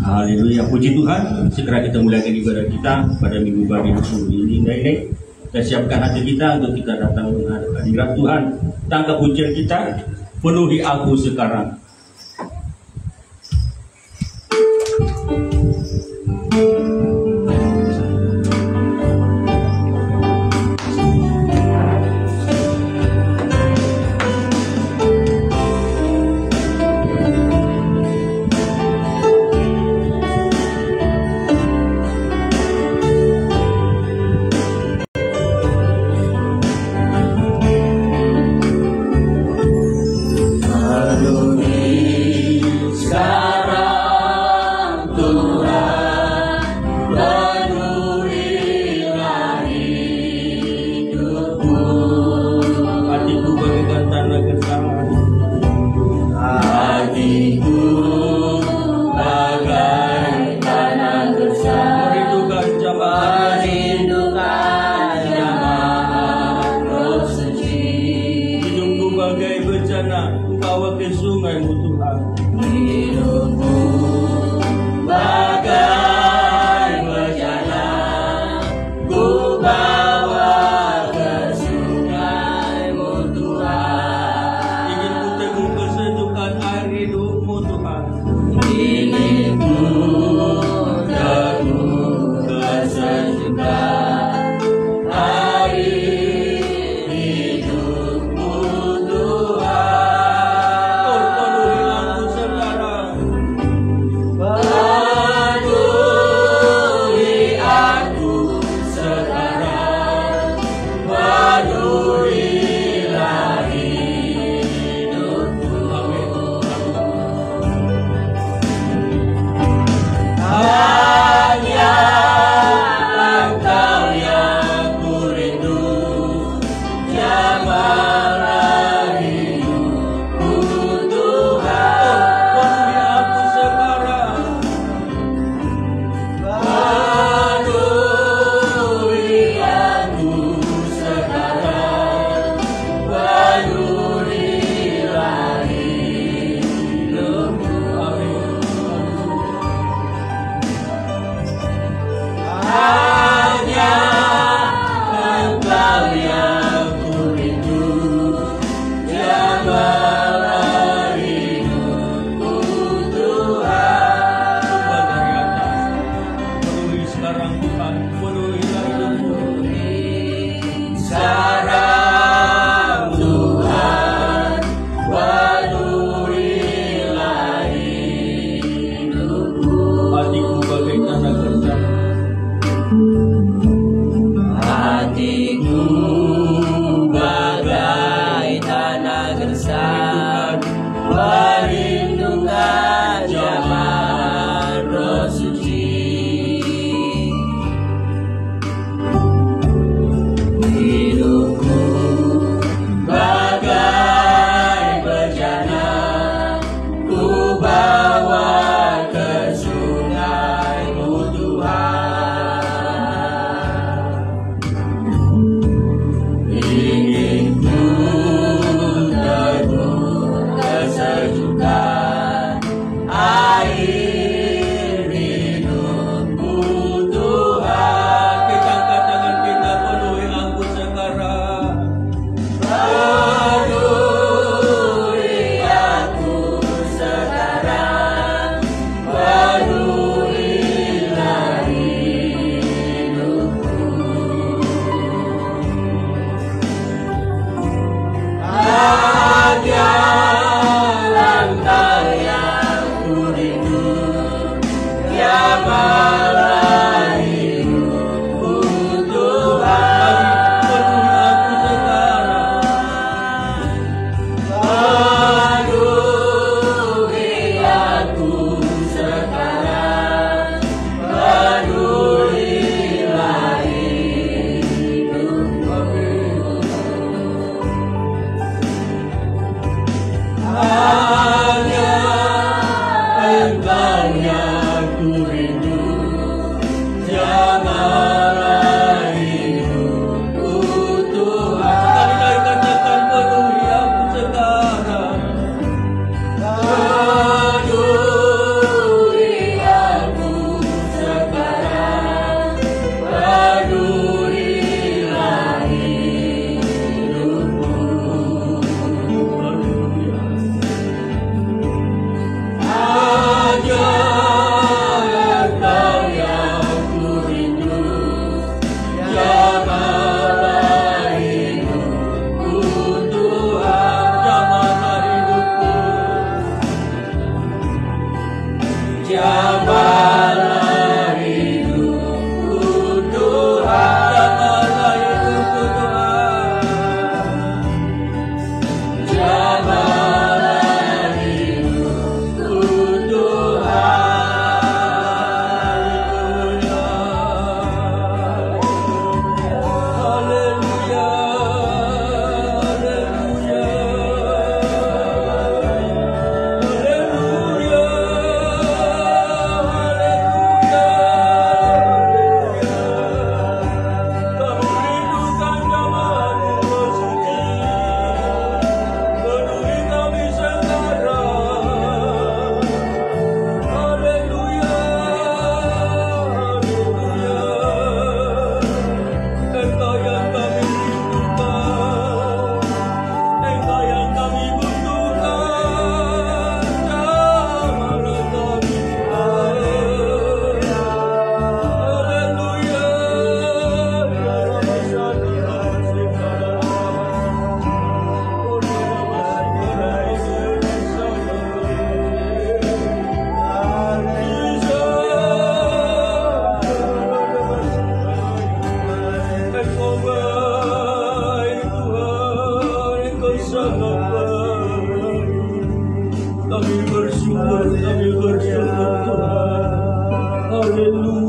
Haleluya, puji Tuhan. Segera kita muliakan ibadah kita pada minggu pagi ini. Kita siapkan hati kita untuk kita datang menghadap hadirat Tuhan. Tangkap pujian kita, penuhi aku sekarang. Hidup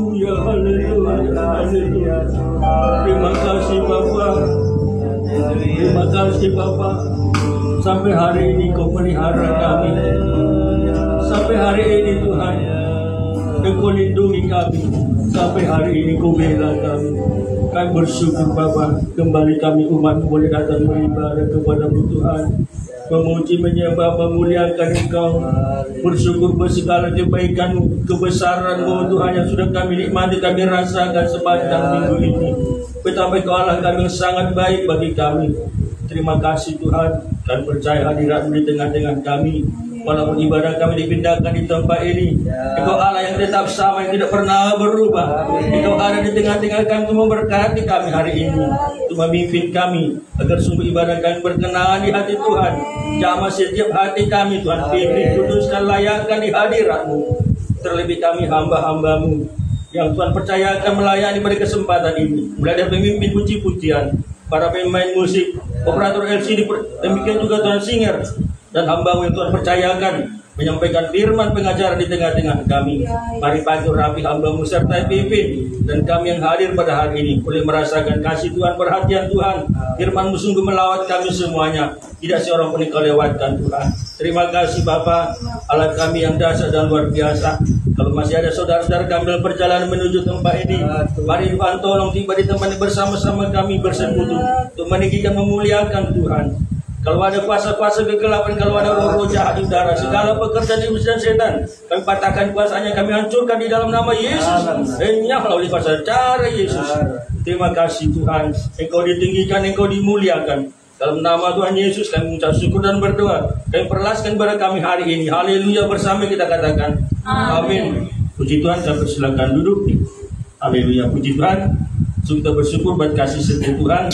Haleluya, haleluya, haleluya. Terima kasih Bapa. Terima kasih Bapa. Sampai hari ini Kau pelihara kami. Sampai hari ini Tuhan, Engkau lindungi kami. Sampai hari ini Kau bela kami. Kami bersyukur Bapa, kembali kami umat boleh datang beribadah kepada-Mu Tuhan, memuji, menyembah, memuliakan Engkau, bersyukur bersegala kebaikan-Mu, kebesaran-Mu Tuhan yang sudah kami nikmati, kami rasakan sepanjang minggu ini. Betapa Engkau Allah kami yang sangat baik bagi kami. Terima kasih Tuhan, kami percaya hadirat-Mu di tengah-tengah kami. Walaupun ibadah kami dipindahkan di tempat ini, Engkau Allah yang tetap sama, yang tidak pernah berubah. Engkau ada di tengah-tengah kami untuk memberkati kami hari ini, untuk memimpin kami agar sungguh ibadah kami berkenan di hati Tuhan. Jamah setiap hati kami Tuhan, pimpin, kuduskan, layakkan di hadirat-Mu. Terlebih kami hamba-hamba-Mu yang Tuhan percayakan melayani pada kesempatan ini, mulai dari pemimpin puji-pujian, para pemain musik, operator LCD, demikian juga Tuhan singer dan hamba yang Tuhan percayakan menyampaikan firman pengajaran di tengah-tengah kami. Mari pakai rapi hamba-Mu serta pimpin, dan kami yang hadir pada hari ini boleh merasakan kasih Tuhan, perhatian Tuhan. Firman-Mu sungguh melawat kami semuanya, tidak seorang pun Engkau lewatkan Tuhan. Terima kasih Bapa, Allah kami yang dahsyat dan luar biasa. Kalau masih ada saudara-saudara kami dalam perjalanan menuju tempat ini, mari Tuhan tolong tiba di tempat ini bersama-sama kami bersekutu untuk meninggikan, memuliakan Tuhan. Kalau ada kuasa-kuasa kegelapan, kalau ada roh-roh jahat di udara, segala pekerjaan iblis dan setan, kami patahkan kuasanya, kami hancurkan di dalam nama Yesus. Enyahlah oleh kuasa cara Yesus. Terima kasih Tuhan, Engkau ditinggikan, Engkau dimuliakan. Dalam nama Tuhan Yesus kami mengucap syukur dan berdoa. Kami perlaskan kepada kami hari ini. Haleluya, bersama kita katakan amin. Puji Tuhan, saya persilakan duduk. Haleluya, puji Tuhan. Kita bersyukur buat kasih setia Tuhan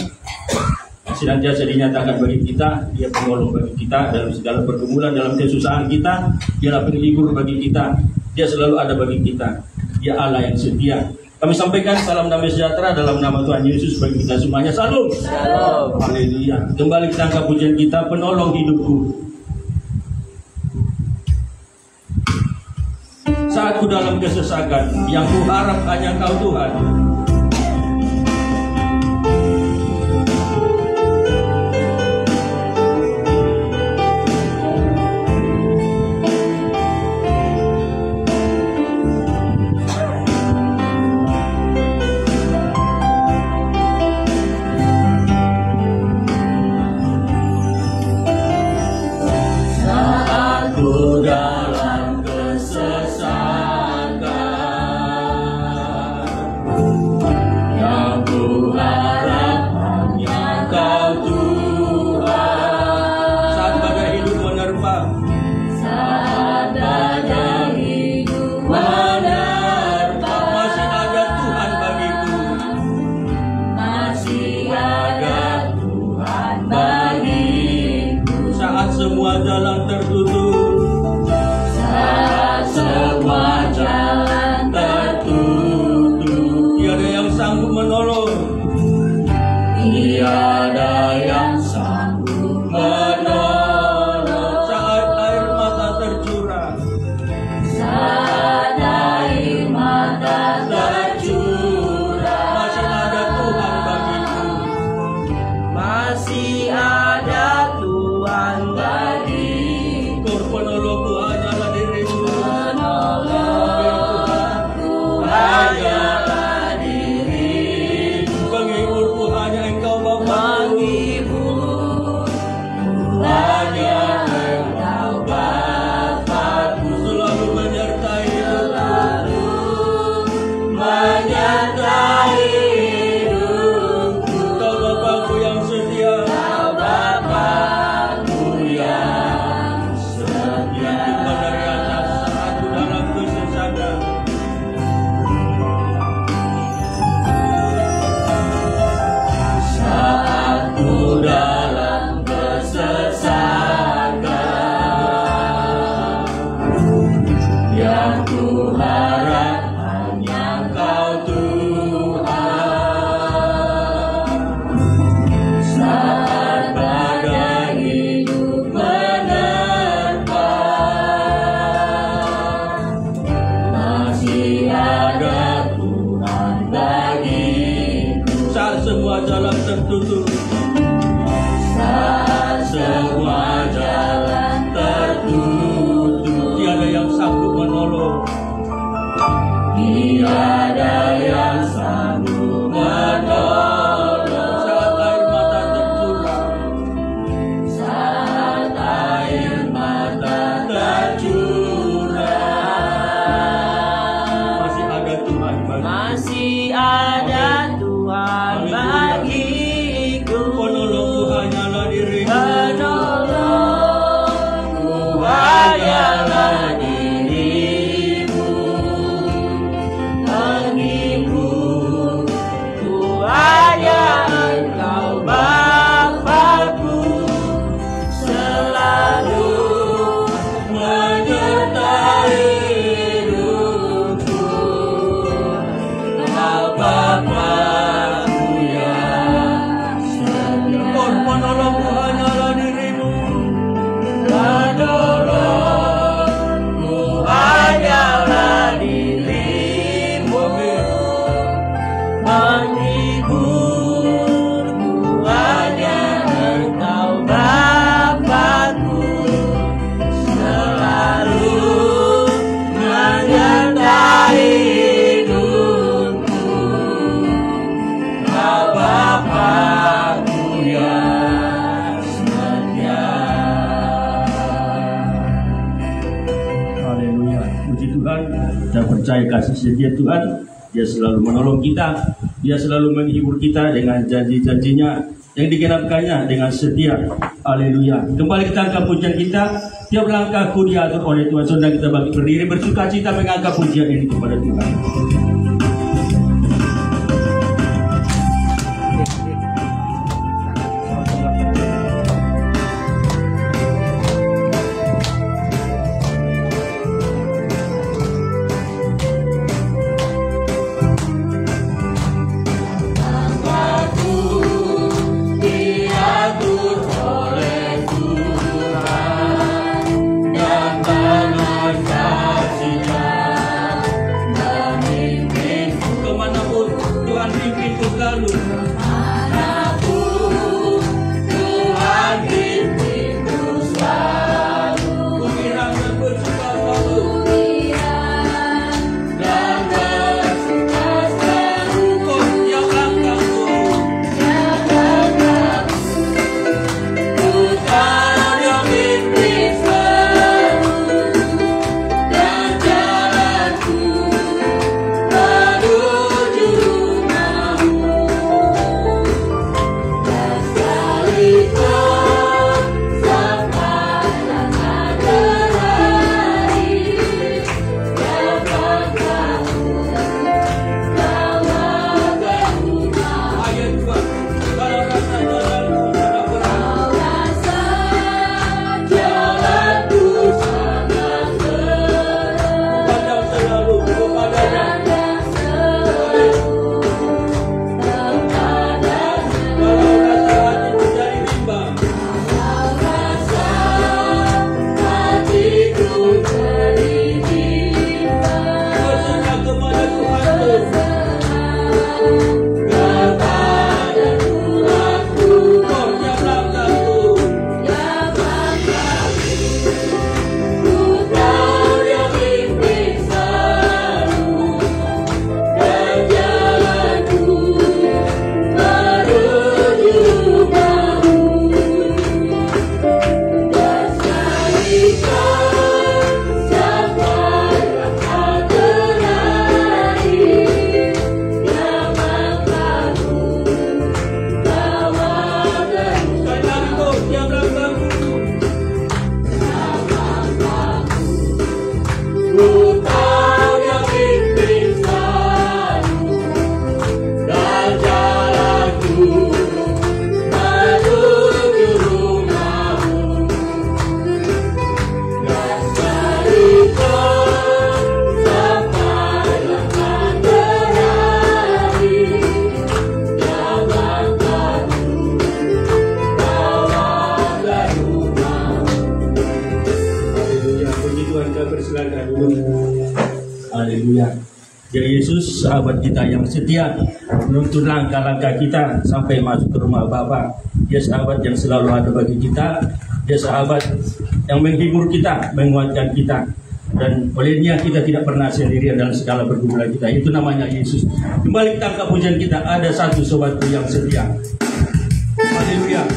senantiasa dinyatakan bagi kita. Dia penolong bagi kita dalam segala pergumulan, dalam kesusahan kita. Dialah penghibur bagi kita. Dia selalu ada bagi kita. Dia Allah yang setia. Kami sampaikan salam damai sejahtera dalam nama Tuhan Yesus bagi kita semuanya. Salam. Salam. Haleluya. Kembali kita angkat pujian kita, penolong hidupku. Saat ku dalam kesesakan, yang ku harap hanya Kau Tuhan. Semua jalan tertutup, saat semua jalan tertutup, tiada yang sanggup menolong, tiada yang sanggup menolong. Saat air mata tercurah, saat air mata tercurah, masih ada Tuhan bagiku, masih ada Tuhan bagiku. Penolongku hanyalah dirimu, penolongku hanyalah dirimu, penghiburku hanya Engkau Bapa, penghiburku hanya Engkau Bapakku, selalu menyertai hidupku, menyertai hidupku. Kau Bapakku yang setia, Kau Bapakku yang setia. Tuhan dari atas saat ku dalam kesesakan, saat ku dalam kesesakan, yang ku harap hanya Kau Tuhan. tertutup. Semua jalan tertutup. Tiada yang sanggup menolong. Tiada yang sanggup menolong. Saat air mata tercurah. Saat air mata tercurah. Masih ada Tuhan bagi. Masih ada Tuhan bagiku. Penolongku hanyalah dirimu. Penolongku hanyalah dirimu. Penghiburku hanya Engkau Bapa-Ku. Selalu menyertai hidupku. Engkau Bapa-Ku yang setia. Penolongku hanyalah dirimu. Penolongku hanyalah dirimu. Penghiburku hanya Engkau Bapa-Ku. Selalu menyertai hidupku. Engkau Bapa-Ku yang setia. Haleluya. Puji Tuhan. Kita percaya kasih setia Tuhan. Dia selalu menolong kita. Dia selalu menghibur kita dengan janji-janjinya yang digenapkannya dengan setia. Haleluya. Kembali kita angkat pujian kita. Tiap langkahku diatur oleh Tuhan. Saudara kita bagi berdiri bersuka cita mengangkat pujian ini kepada Tuhan. Diatur oleh Tuhan dan dengan kasih-Nya memimpinku. Kemanapun Tuhan pimpinku selalu. Manapun Tuhan pimpinku selalu. Kukira dan bersuka selalu. Dan bersuka selalu. Oh, tiap langkahku. Tuhan yang pimpin selalu. Dan jalanku menuju rumah-Mu. Dan sekalipun sepanjang ada hari, jangan takut, Kau akan rumah. Ayat 2. Kalau rasa jalanku sangat berat. Rasa jalanku sangat berat. Pandang selalu kepadanya. Pandang selalu kepadanya. Kalau rasa hatiku jadi bimbang. Kau rasa hatiku jadi bimbang. Berserah kepada Tuhanku. Kepada Tuhanku. Oh, tiap langkahku. Yang langkahku, Tuhan yang pimpin selalu. Dan jalanku menuju rumah-Mu. Dan sekalipun sepanjang ada hari, yang langkahku Kau akan Sayangku, tiap langkahku. Tuhan yang pimpin selalu. Dan jalanku menuju rumah-Mu. Dan sekalipun sepanjang ada hari, yang langkahku Kau akan rumah-Mu. Haleluya. Puji Tuhan, kita bersilakan dulu. Haleluya. Ya Yesus, sahabat kita yang setia menuntun langkah-langkah kita sampai masuk ke rumah Bapa. Dia sahabat yang selalu ada bagi kita. Dia sahabat yang menghibur kita, menguatkan kita. Dan olehnya kita tidak pernah sendirian dalam segala pergumulan kita. Itu namanya Yesus. Kembali tangkap pujian kita, ada satu sobatku yang setia. Haleluya.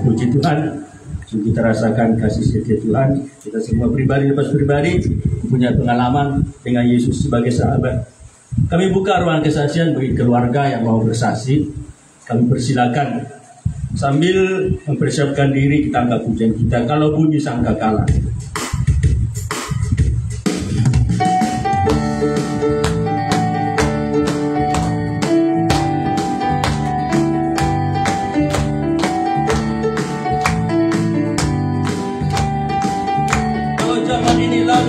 Puji Tuhan, kita rasakan kasih setia Tuhan. Kita semua pribadi lepas pribadi punya pengalaman dengan Yesus sebagai sahabat. Kami buka ruang kesaksian bagi keluarga yang mau bersaksi. Kami persilakan sambil mempersiapkan diri kita angkat pujian kita. Kalau bunyi sangkakala.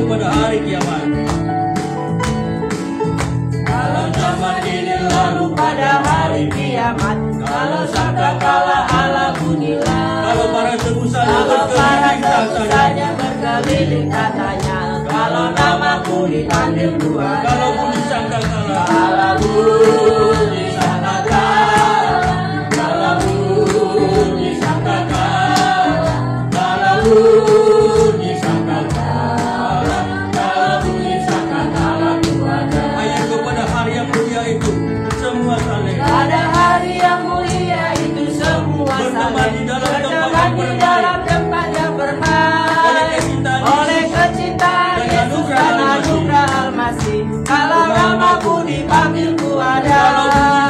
Pada hari kiamat. Kalau zaman ini lalu pada hari kiamat, kalau sangkakala Allah bunyilah, Kalau para sebusanya berkeliling katanya, kalau namaku dipanggil Tuhan, kalau bunyi sangkakala, kalau bunyi sangkakala, kalau bunyi sangkakala, kalau bunyi sangkakala. Pada hari yang mulia itu semua saling berteman di dalam tempat yang berbaik oleh kecintaan Yesus dan anugerah Al-Masih. Kalau namaku dipanggil ku ada.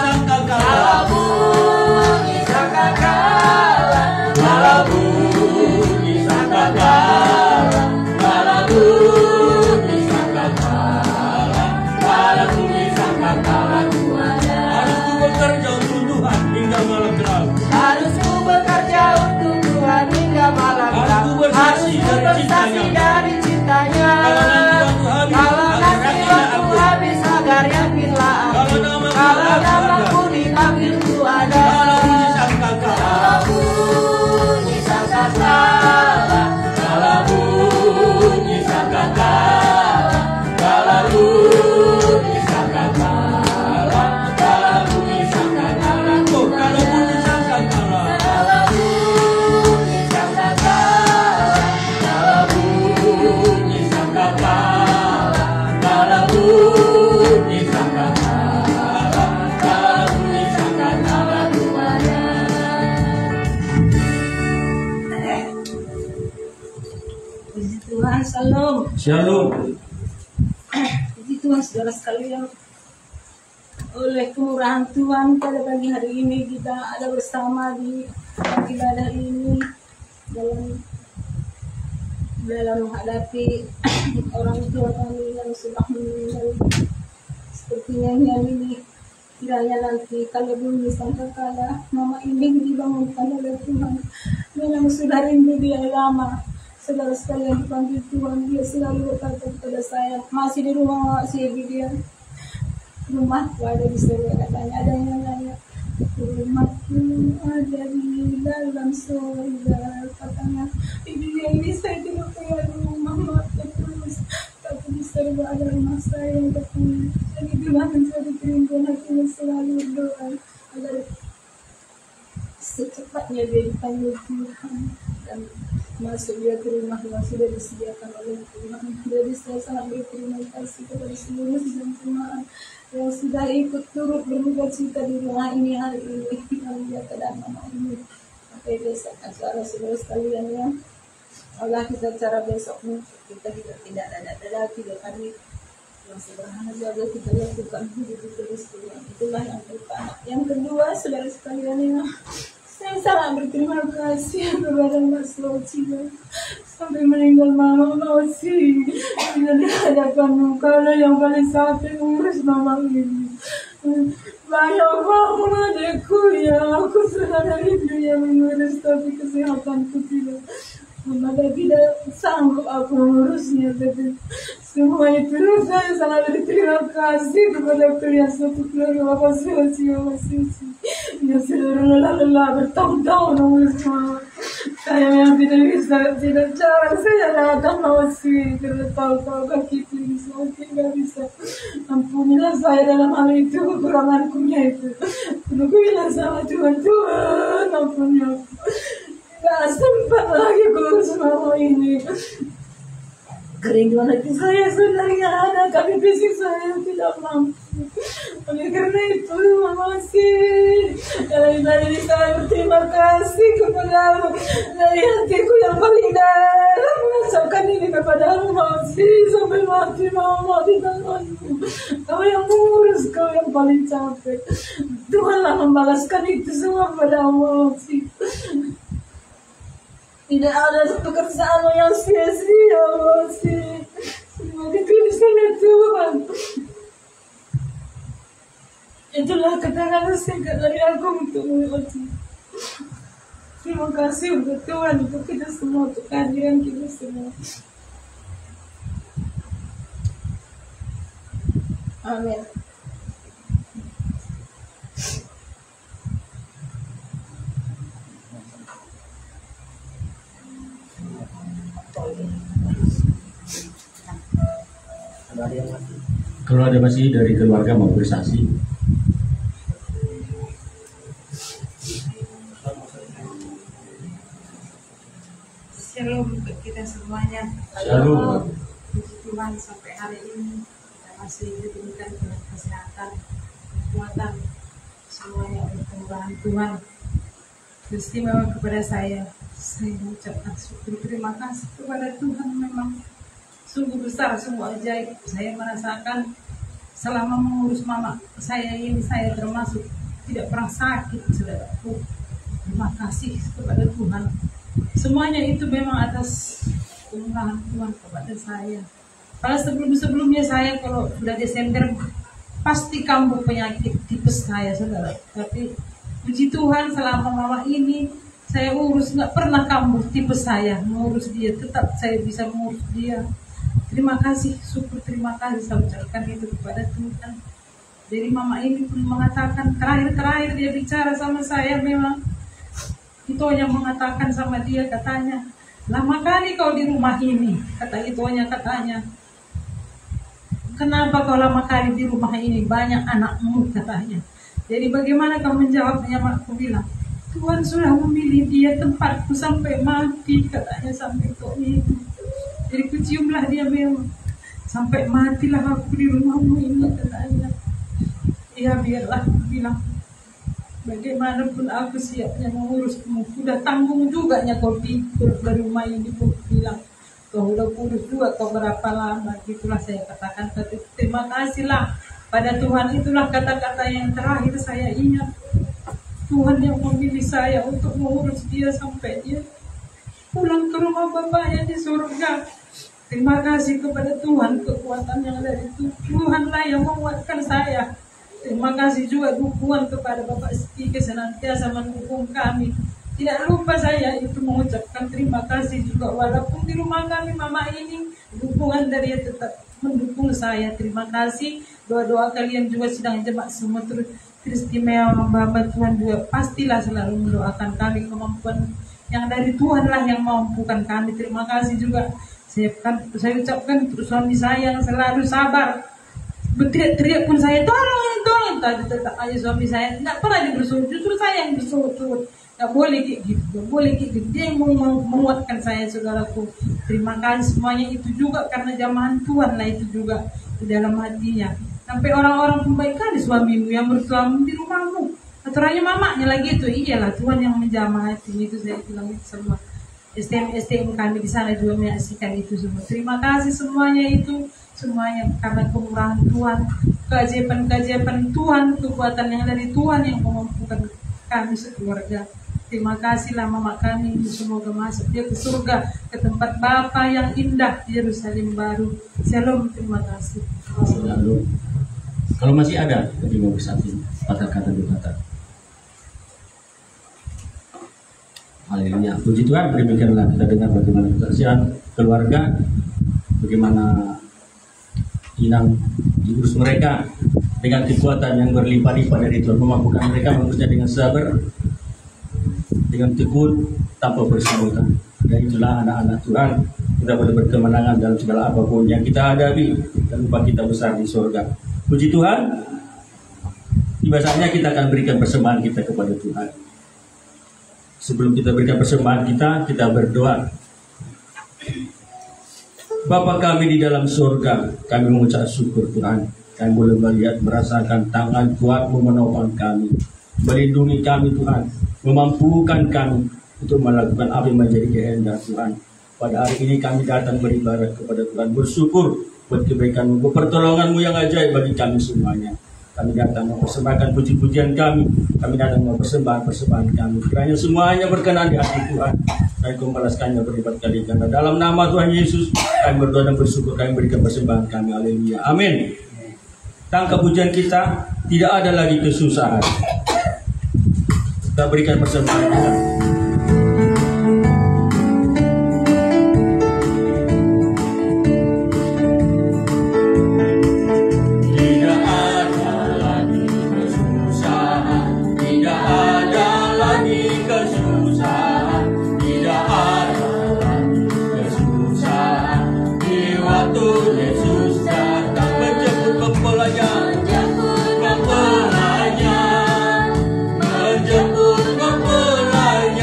bekerja untuk Tuhan hingga malam gelap. Harus ku bekerja untuk Tuhan hingga malam gelap. Harus ku bersaksi dari cintanya. Kalau nanti waktu habis agar yakinlah aku. Kalau namaku dipanggilku ada. Kalau bunyi sangkakala, kalau bunyi sangkakala, kalau bunyi sangkakala, kalau bunyi sangkakala, Kalau bunyi sangkakala, kalau bunyi sangkakala, kalau bunyi sangkakala, kalau bunyi sangkakala, kalau bunyi sangkakala Tuhannya. Puji Tuhan, salam. Shalom. Puji Tuhan, saudara sekalian. Oleh kemurahan Tuhan, pada pagi hari ini kita ada bersama di ibadah ini dalam menghadapi orang tua kami yang sudah meninggal. Seperti nyanyian ini, kiranya nanti kalau bunyi sangkakala, mama ini dibangunkan oleh Tuhan. Memang sudah rindu dia lama. Saudara sekalian dipanggil Tuhan, dia selalu berkata kepada saya, masih di rumah masih di dia. Rumahku ada di surga, katanya. Ada yang nanya, rumahku ada di dalam surga, katanya. Di dunia ini saya tidak punya rumah, mati terus, tapi di surga ada rumah saya, katanya. Dan itulah menjadi kerinduan hatinya selalu berdoa agar secepatnya dia dipanggil Tuhan dan masuk dia ke rumah yang sudah disediakan oleh Tuhan. Jadi saya sangat berterima kasih kepada seluruh jemaat yang sudah ikut turut berduka cita di rumah ini hari ini, yang dia keadaan mama ini. Sampai besok acara saudara sekalian ya. Allah kita cara besoknya kita tidak ada lagi dan kami yang sederhana saja kita lakukan hidup terus Tuhan. Itulah yang pertama. Yang kedua saudara sekalian ya, saya sangat berterima kasih kepada Mas Loci sampai meninggal mama Loci. Di hadapan kalau yang paling sakit urus mama ini. Banyak banget adekku ya, aku sudah dari dunia mengurus tapi kesehatanku tidak. Maka tidak sanggup aku mengurusnya, tapi semua itu saya sangat berterima kasih kepada kalian satu keluarga Bapak Suci, Bapak Suci. Ya seluruh lelah bertahun-tahun mengurus mama. Saya yang tidak jarang saya datang Suci karena tahu kaki ini sakit nggak bisa. Ampunilah saya dalam hal itu kekurangankunya itu. Aku bilang sama Tuhan, Tuhan ampuni aku. Gak sempat lagi kurus mama ini. Kerinduan hati saya sebenarnya ada, tapi fisik saya tidak mampu. Oleh karena itu, mama sih dari ini saya berterima kasih kepadamu dari hatiku yang paling dalam mengucapkan ini kepadamu mama sih sampai mati mama di tanganmu. Kau yang mengurus, kau yang paling capek. Tuhanlah membalaskan itu semua padamu mama sih. Tidak ada pekerjaanmu yang sia-sia, masih semua dituliskan oleh Tuhan. Itulah kata-kata singkat dari aku untuk melewati. Terima kasih untuk Tuhan, untuk kita semua, untuk kehadiran kita semua. Amin. Kalau ada masih dari keluarga mau bersaksi. Shalom untuk kita semuanya. Shalom. Puji Tuhan sampai hari ini kita masih diberikan kesehatan, kekuatan, semuanya oleh kemurahan Tuhan. Istimewa kepada saya mengucapkan syukur terima kasih kepada Tuhan. Memang sungguh besar, sungguh ajaib. Saya merasakan selama mengurus mama saya ini, saya termasuk tidak pernah sakit, saudaraku. Terima kasih kepada Tuhan. Semuanya itu memang atas kemurahan Tuhan kepada saya. Pada sebelumnya saya kalau sudah Desember pasti kambuh penyakit tipes saya, saudara. Tapi puji Tuhan selama mama ini saya urus, nggak pernah kambuh tipes saya. Mengurus dia, tetap saya bisa mengurus dia. Terima kasih, syukur, terima kasih saya ucapkan itu kepada Tuhan. Jadi mama ini pun mengatakan, terakhir dia bicara sama saya, memang Itonya mengatakan sama dia, katanya, lama kali kau di rumah ini, kata Itonya, katanya. Kenapa kau lama kali di rumah ini? Banyak anakmu, katanya. Jadi bagaimana kau menjawabnya? Aku bilang, Tuhan sudah memilih dia tempatku sampai mati, katanya, sampai kau ini. Jadi kuciumlah dia, memang sampai matilah aku di rumahmu ini, katanya. Ya biarlah, aku bilang, bagaimanapun aku siapnya mengurusmu. Sudah tanggung juga kau tidur dari rumah ini, aku bilang. Kau udah kurus juga, kau berapa lama? Itulah saya katakan. Tapi terima kasihlah pada Tuhan. Itulah kata-kata yang terakhir saya ingat. Tuhan yang memilih saya untuk mengurus dia sampai dia pulang ke rumah bapaknya di surga. Terima kasih kepada Tuhan, kekuatan yang dari itu. Tuhanlah yang menguatkan saya. Terima kasih juga dukungan kepada Bapak Stike senantiasa mendukung kami. Tidak lupa saya itu mengucapkan terima kasih juga, walaupun di rumah kami mama ini dukungan dari dia tetap mendukung saya. Terima kasih. Doa-doa kalian juga sedang jemaat semua terus istimewa hamba Tuhan juga pastilah selalu mendoakan kami. Kemampuan yang dari Tuhan lah yang mampukan kami. Terima kasih juga. Saya ucapkan untuk suami saya yang selalu sabar. Berteriak-teriak pun saya tolong. Tadi tetap aja suami saya tidak pernah dibersulit, justru saya yang bersulit. Gak boleh kayak gitu, Dia yang menguatkan saya, saudaraku. Terima kasih semuanya itu juga karena jamahan Tuhan lah itu juga di dalam hatinya. Sampai orang-orang pun baik kali suamimu yang bersuami di rumahmu. Aturannya mamanya lagi itu, iyalah Tuhan yang menjamah hati itu, saya bilang itu semua. STM kami di sana juga menyaksikan itu semua. Terima kasih semuanya itu, semuanya karena kemurahan Tuhan, keajaiban Tuhan, kekuatan yang dari Tuhan yang memampukan kami sekeluarga. Terima kasihlah mama kami, semoga masuk dia ke surga, ke tempat Bapa yang indah di Yerusalem baru. Shalom, terima kasih. Selalu. Kalau masih ada, jadi mau bersatu, patah kata dua kata. Haleluya. Puji Tuhan, demikianlah kita dengar bagaimana kesaksian keluarga, bagaimana Inang diurus mereka dengan kekuatan yang berlimpah-limpah dari Tuhan, memampukan mereka mengurusnya dengan sabar, dengan tekun, tanpa bersangkutan. Dan itulah anak-anak Tuhan, kita boleh berkemenangan dalam segala apapun yang kita hadapi, dan upah kita besar di surga. Puji Tuhan. Tiba saatnya kita akan berikan persembahan kita kepada Tuhan. Sebelum kita berikan persembahan kita berdoa. Bapa kami di dalam surga, kami mengucap syukur Tuhan. Kami boleh melihat, merasakan tangan kuat-Mu menopang kami, melindungi kami Tuhan, memampukan kami untuk melakukan apa yang menjadi kehendak Tuhan. Pada hari ini kami datang beribadah kepada Tuhan, bersyukur buat kebaikan-Mu, pertolongan-Mu yang ajaib bagi kami semuanya. Kami datang mempersembahkan puji-pujian kami datang mempersembahkan kami. Kiranya semuanya berkenan di hati Tuhan. Kami membalaskannya berlipat kali ganda. Dalam nama Tuhan Yesus, kami berdoa dan bersyukur, kami berikan persembahan kami. Haleluya. Amin. Tangkap pujian kita, tidak ada lagi kesusahan. Kita berikan persembahan kita. Menjemput mempelai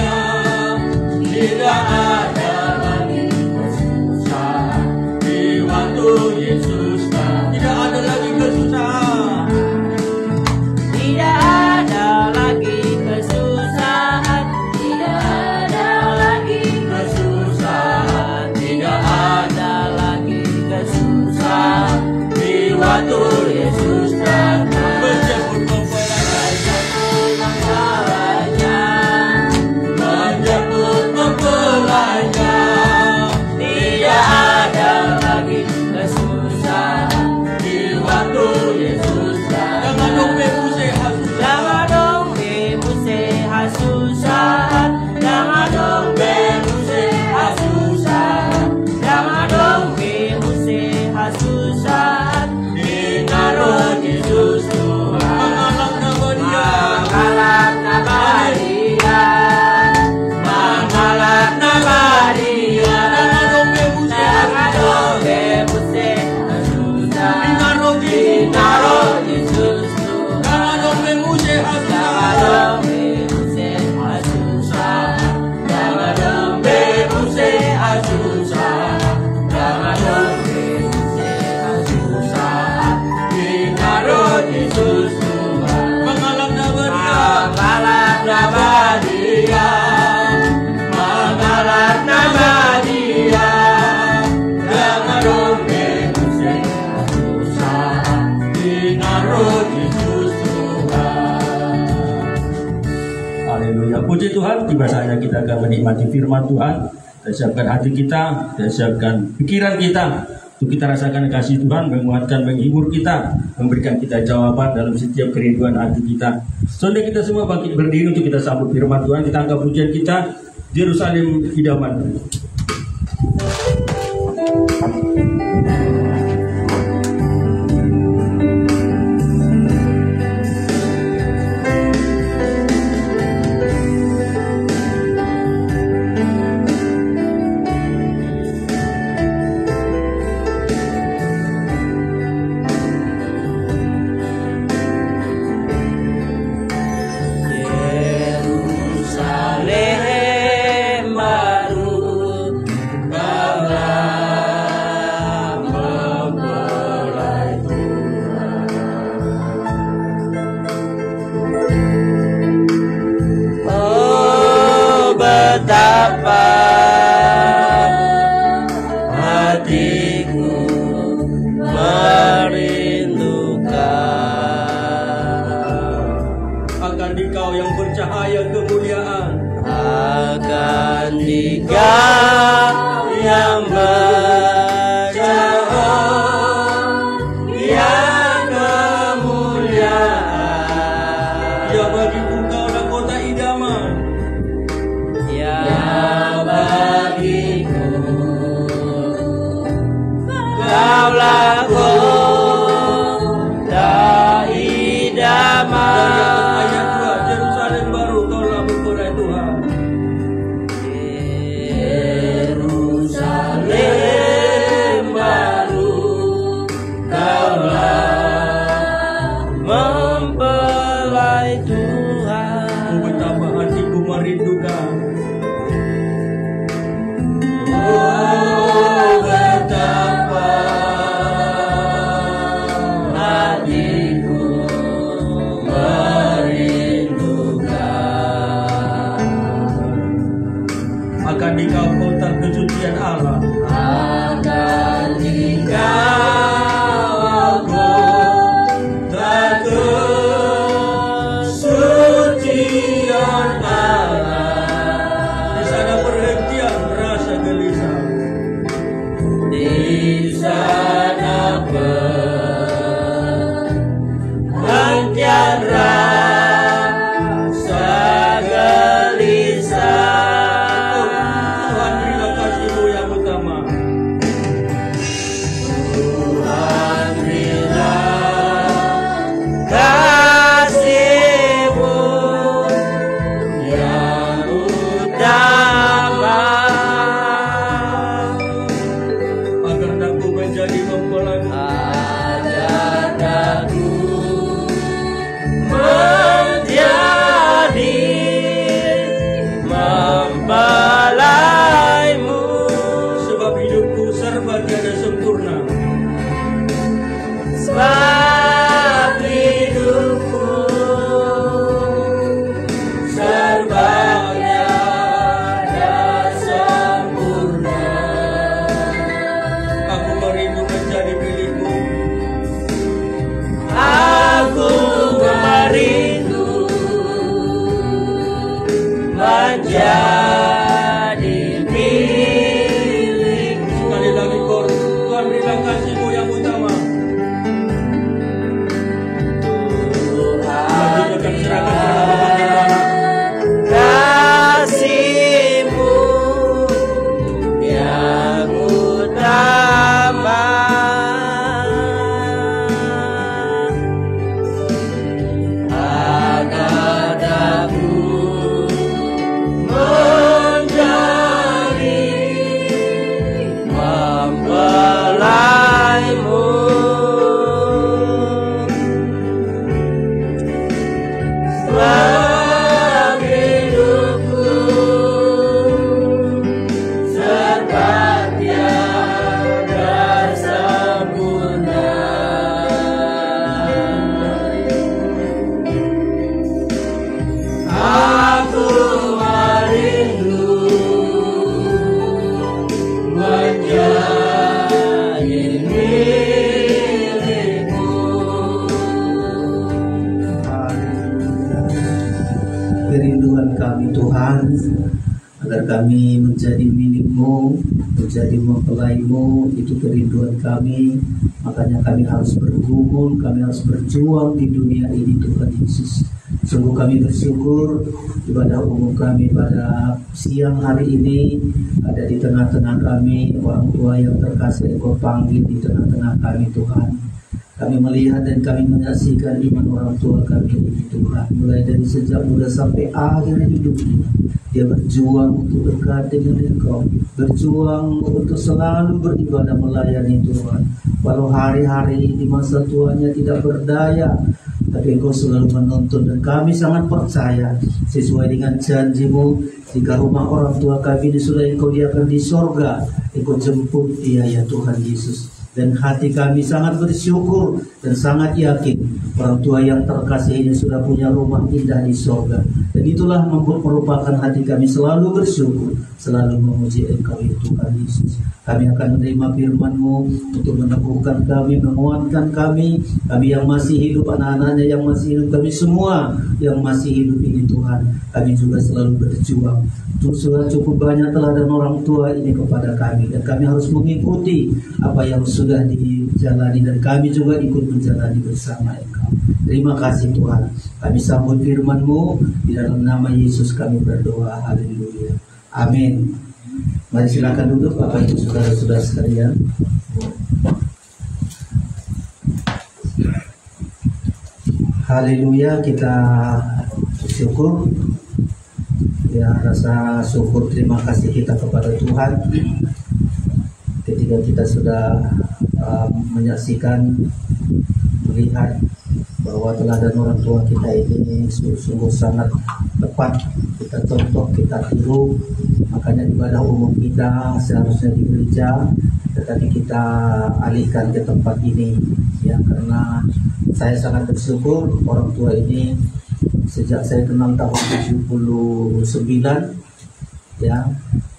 Haleluya. Puji Tuhan, tiba saatnya kita akan menikmati firman Tuhan. Kita siapkan hati kita, kita siapkan pikiran kita, untuk kita rasakan kasih Tuhan, menguatkan, menghibur kita, memberikan kita jawaban dalam setiap kerinduan hati kita. Saudara kita semua bangkit berdiri untuk kita sambut firman Tuhan. Kita angkat pujian kita, Yerusalem idaman. Oh kerinduan kami Tuhan, agar kami menjadi milik-Mu, menjadi mempelai-Mu, itu kerinduan kami. Makanya kami harus bergumul, kami harus berjuang di dunia ini Tuhan Yesus. Sungguh kami bersyukur ibadah umum kami pada siang hari ini ada di tengah-tengah kami orang tua yang terkasih Engkau panggil di tengah-tengah kami Tuhan. Kami melihat dan kami menyaksikan iman orang tua kami ini Tuhan, mulai dari sejak muda sampai akhir hidupnya. Dia berjuang untuk dekat dengan Engkau, berjuang untuk selalu beribadah melayani Tuhan. Walau hari-hari di masa tuanya tidak berdaya, tapi Engkau selalu menuntun, dan kami sangat percaya sesuai dengan janji-Mu, jika rumah orang tua kami ini sudah Engkau diakan di sorga, Engkau jemput dia ya Tuhan Yesus. Dan hati kami sangat bersyukur dan sangat yakin orang tua yang terkasih ini sudah punya rumah indah di sorga. Dan itulah merupakan hati kami selalu bersyukur, selalu memuji Engkau ya Tuhan Yesus. Kami akan menerima firman-Mu untuk meneguhkan kami, menguatkan kami yang masih hidup, anak-anaknya yang masih hidup, kami semua yang masih hidup ini Tuhan. Kami juga selalu berjuang. Sudah cukup banyak teladan orang tua ini kepada kami, dan kami harus mengikuti apa yang sudah dijalani, dan kami juga ikut menjalani bersama Engkau. Terima kasih Tuhan. Kami sambut firman-Mu, di dalam nama Yesus kami berdoa. Haleluya. Amin. Mari silakan duduk Bapak Ibu saudara-saudara sekalian. Haleluya, kita bersyukur. Ya, rasa syukur terima kasih kita kepada Tuhan ketika kita sudah menyaksikan, melihat bahwa teladan orang tua kita ini sungguh sangat tepat kita contoh, kita tiru. Makanya ibadah umum kita seharusnya di gereja, tetapi kita alihkan ke tempat ini ya, karena saya sangat bersyukur orang tua ini sejak saya kenal tahun 79 ya,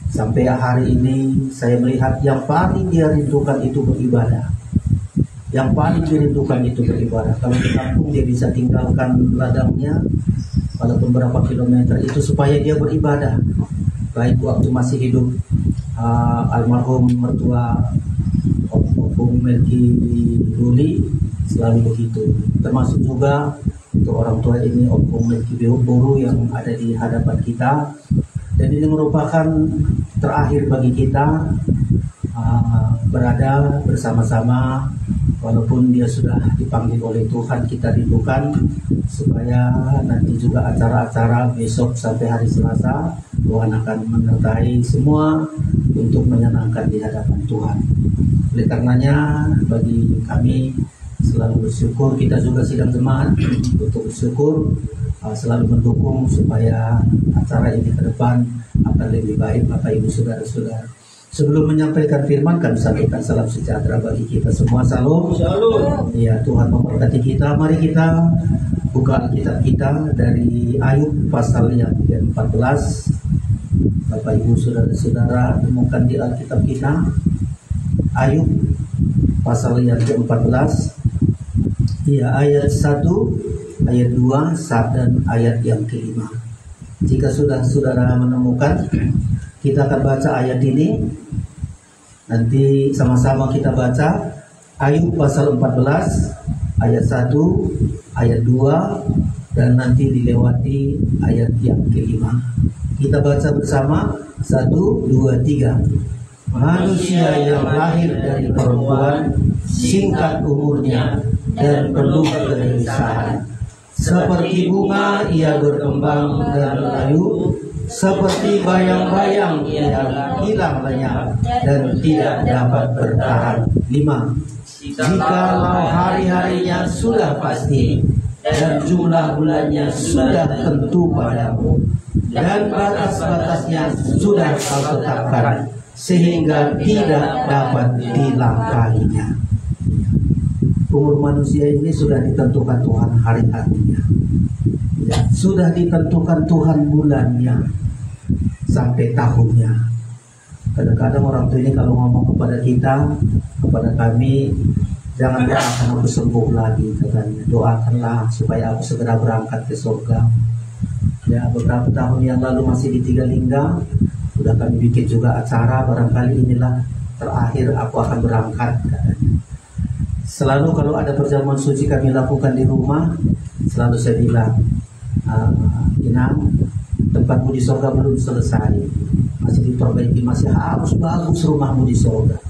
sampai hari ini saya melihat yang paling dia rindukan itu beribadah. Yang paling dirindukan itu beribadah. Kalau di kampung dia bisa tinggalkan ladangnya walaupun berapa kilometer itu supaya dia beribadah. Baik waktu masih hidup almarhum mertua Om Melki Ruli selalu begitu. Termasuk juga untuk orang tua ini Om Melki Buru yang ada di hadapan kita. Dan ini merupakan terakhir bagi kita berada bersama-sama, walaupun dia sudah dipanggil oleh Tuhan. Kita rindukan supaya nanti juga acara-acara besok sampai hari Selasa Tuhan akan menyertai semua untuk menyenangkan di hadapan Tuhan. Oleh karenanya bagi kami selalu bersyukur, kita juga sidang jemaat untuk bersyukur, selalu mendukung supaya acara ini ke depan akan lebih baik. Bapak Ibu saudara-saudara, sebelum menyampaikan firman, kami sampaikan salam sejahtera bagi kita semua. Salam. Ya, Tuhan memberkati kita. Mari kita buka Alkitab kita dari Ayub pasal yang ke-14. Bapak Ibu saudara-saudara, temukan di Alkitab kita Ayub pasal yang ke-14. Ya, ayat 1, ayat 2, dan ayat yang ke-5. Jika sudah saudara menemukan, kita akan baca ayat ini. Nanti sama-sama kita baca Ayub pasal 14 ayat 1, ayat 2, dan nanti dilewati ayat yang ke-5. Kita baca bersama. 1, 2, 3. Manusia yang lahir dari perempuan singkat umurnya dan penuh kegelisahan. Seperti bunga ia berkembang dan layu, seperti bayang-bayang ia hilang lenyap dan tidak dapat bertahan. 5. Jikalau hari-harinya sudah pasti dan jumlah bulannya sudah tentu padamu, dan batas-batasnya sudah kau tetapkan, sehingga tidak dapat dilangkahinya. Umur manusia ini sudah ditentukan Tuhan hari-harinya ya, sudah ditentukan Tuhan bulannya sampai tahunnya. Kadang-kadang orang tua ini kalau ngomong kepada kita, kepada kami, jangan doakan aku sembuh lagi katanya, doakanlah supaya aku segera berangkat ke surga. Ya, Ya, beberapa tahun yang lalu masih di Tiga Lingga, sudah kami bikin juga acara, barangkali inilah terakhir aku akan berangkat katanya. Selalu kalau ada perjamuan suci kami lakukan di rumah, selalu saya bilang, Inang, tempatmu di surga belum selesai, masih diperbaiki, masih harus bagus rumahmu di surga.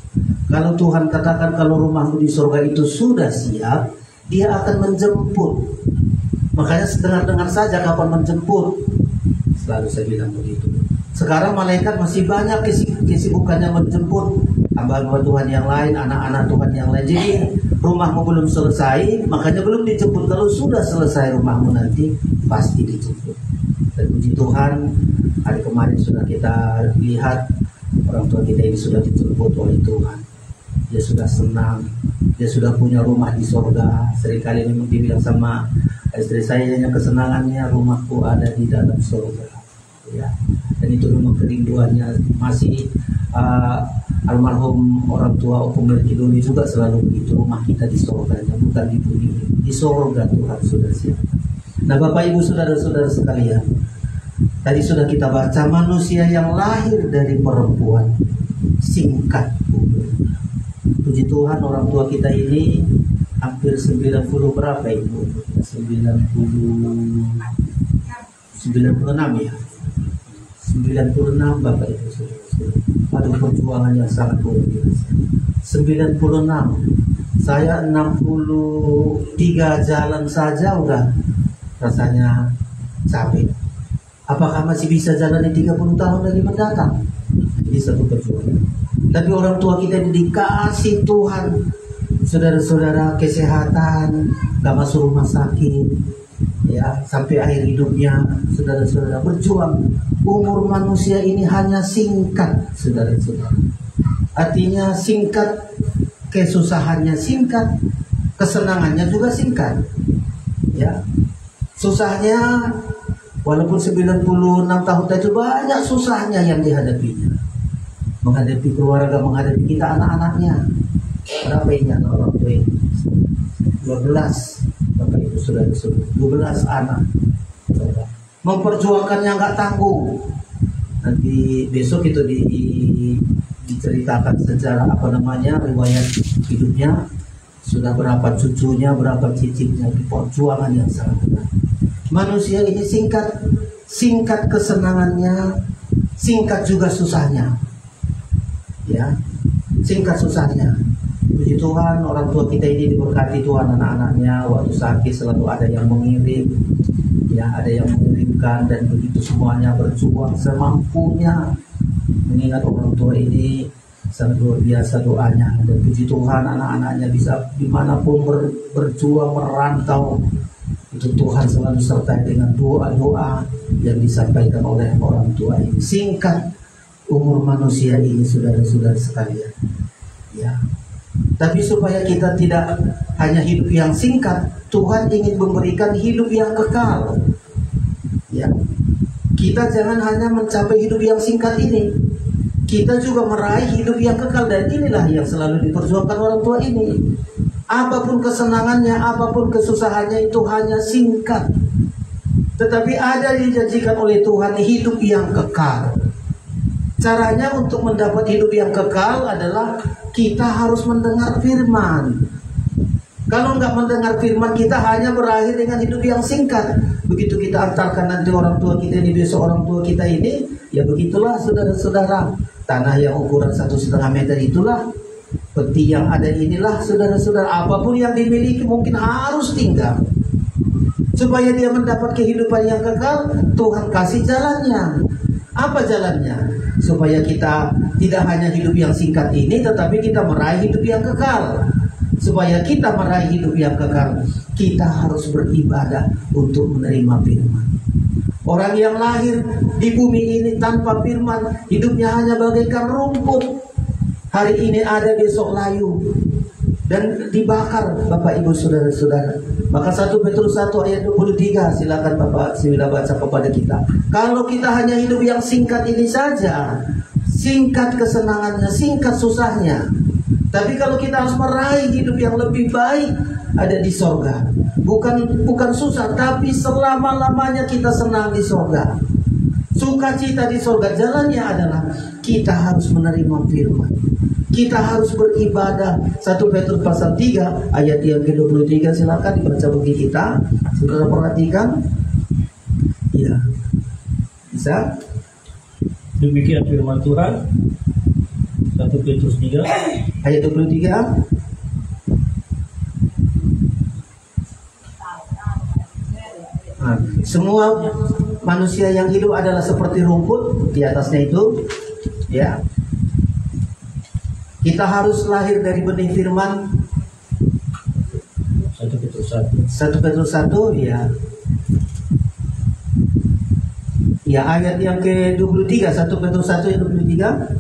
Kalau Tuhan katakan kalau rumahmu di surga itu sudah siap, Dia akan menjemput. Makanya dengar-dengar saja kapan menjemput. Selalu saya bilang begitu. Sekarang malaikat masih banyak kesibukannya menjemput hamba-hamba Tuhan yang lain, anak-anak Tuhan yang lain. Jadi rumahmu belum selesai, makanya belum dijemput. Kalau sudah selesai rumahmu nanti pasti dijemput. Dan puji Tuhan, hari kemarin sudah kita lihat orang tua kita ini sudah dijemput oleh Tuhan. Dia sudah senang, dia sudah punya rumah di surga. Seringkali memang dibilang sama istri saya, hanya kesenangannya rumahku ada di dalam surga. Ya, dan itu memang kerinduannya. Masih almarhum orang tua Opung Melkidoni juga selalu begitu, rumah kita di surganya, bukan di bumi. Di surga Tuhan sudah siap. Nah, Bapak Ibu saudara-saudara sekalian, tadi sudah kita baca manusia yang lahir dari perempuan singkat umurnya. Puji Tuhan, orang tua kita ini hampir 90 berapa Ibu? 96 ya. 96 Bapak Ibu saudara. Aduh, perjuangan yang sangat luar biasa. 96. Saya 63 jalan saja udah rasanya capek. Apakah masih bisa jalani 30 tahun lagi mendatang? Ini satu perjuangan. Tapi orang tua kita dikasih Tuhan, saudara-saudara, kesehatan, gak masuk rumah sakit, ya, sampai akhir hidupnya. Saudara-saudara berjuang. Umur manusia ini hanya singkat, saudara-saudara. Artinya singkat, kesusahannya singkat, kesenangannya juga singkat. Ya, susahnya walaupun 96 tahun itu banyak susahnya yang dihadapinya. Menghadapi keluarga, menghadapi kita anak-anaknya. Berapa ini anak orang tua ini? 12 Bapak Ibu saudara-saudara, 12 anak. Memperjuangkannya nggak tanggung. Nanti besok itu diceritakan sejarah riwayat hidupnya. Sudah berapa cucunya, berapa cicitnya, perjuangan yang sangat berat. Manusia ini singkat kesenangannya, singkat juga susahnya. Ya, singkat susahnya. Puji Tuhan, orang tua kita ini diberkati Tuhan, anak-anaknya waktu sakit selalu ada yang mengirim, ya, ada yang mengirimkan, dan begitu semuanya berjuang semampunya. Mengingat orang tua ini sangat luar biasa doanya, dan puji Tuhan anak-anaknya bisa dimanapun berjuang merantau. Itu Tuhan selalu sertai dengan doa-doa yang disampaikan oleh orang tua ini. Singkat umur manusia ini, saudara-saudara sekalian, ya. Tapi supaya kita tidak hanya hidup yang singkat, Tuhan ingin memberikan hidup yang kekal. Ya, kita jangan hanya mencapai hidup yang singkat ini, kita juga meraih hidup yang kekal. Dan inilah yang selalu diperjuangkan orang tua ini. Apapun kesenangannya, apapun kesusahannya, itu hanya singkat. Tetapi ada yang dijanjikan oleh Tuhan hidup yang kekal. Caranya untuk mendapat hidup yang kekal adalah kita harus mendengar firman. Kalau nggak mendengar firman, kita hanya berakhir dengan hidup yang singkat. Begitu kita antarkan nanti orang tua kita ini, besok orang tua kita ini, ya begitulah saudara-saudara. Tanah yang ukuran 1,5 meter itulah, peti yang ada inilah saudara-saudara. Apapun yang dimiliki mungkin harus tinggal. Supaya dia mendapat kehidupan yang kekal, Tuhan kasih jalannya. Apa jalannya? Supaya kita tidak hanya hidup yang singkat ini, tetapi kita meraih hidup yang kekal. Supaya kita meraih hidup yang kekal, kita harus beribadah untuk menerima firman. Orang yang lahir di bumi ini tanpa firman, hidupnya hanya bagaikan rumput. Hari ini ada, besok layu dan dibakar, Bapak Ibu saudara-saudara. Maka 1 Petrus 1 ayat 23, silakan Bapak sila baca kepada kita. Kalau kita hanya hidup yang singkat ini saja, singkat kesenangannya, singkat susahnya, tapi kalau kita harus meraih hidup yang lebih baik, ada di sorga. bukan susah, tapi selama-lamanya kita senang di sorga. Sukacita di sorga. Jalannya adalah kita harus menerima firman. Kita harus beribadah. 1 Petrus pasal 3 ayat yang ke-23, silakan dibaca bagi kita. Saudara perhatikan. Ya. Bisa? Demikian firman Tuhan. 1 Petrus 3 ayat 23. Nah, semua manusia yang hidup adalah seperti rumput, di atasnya itu, ya. Kita harus lahir dari benih firman. 1 Petrus 1 1 Petrus 1, ya. Ya, ayat yang ke-23, 1 Petrus 1 ayat 23.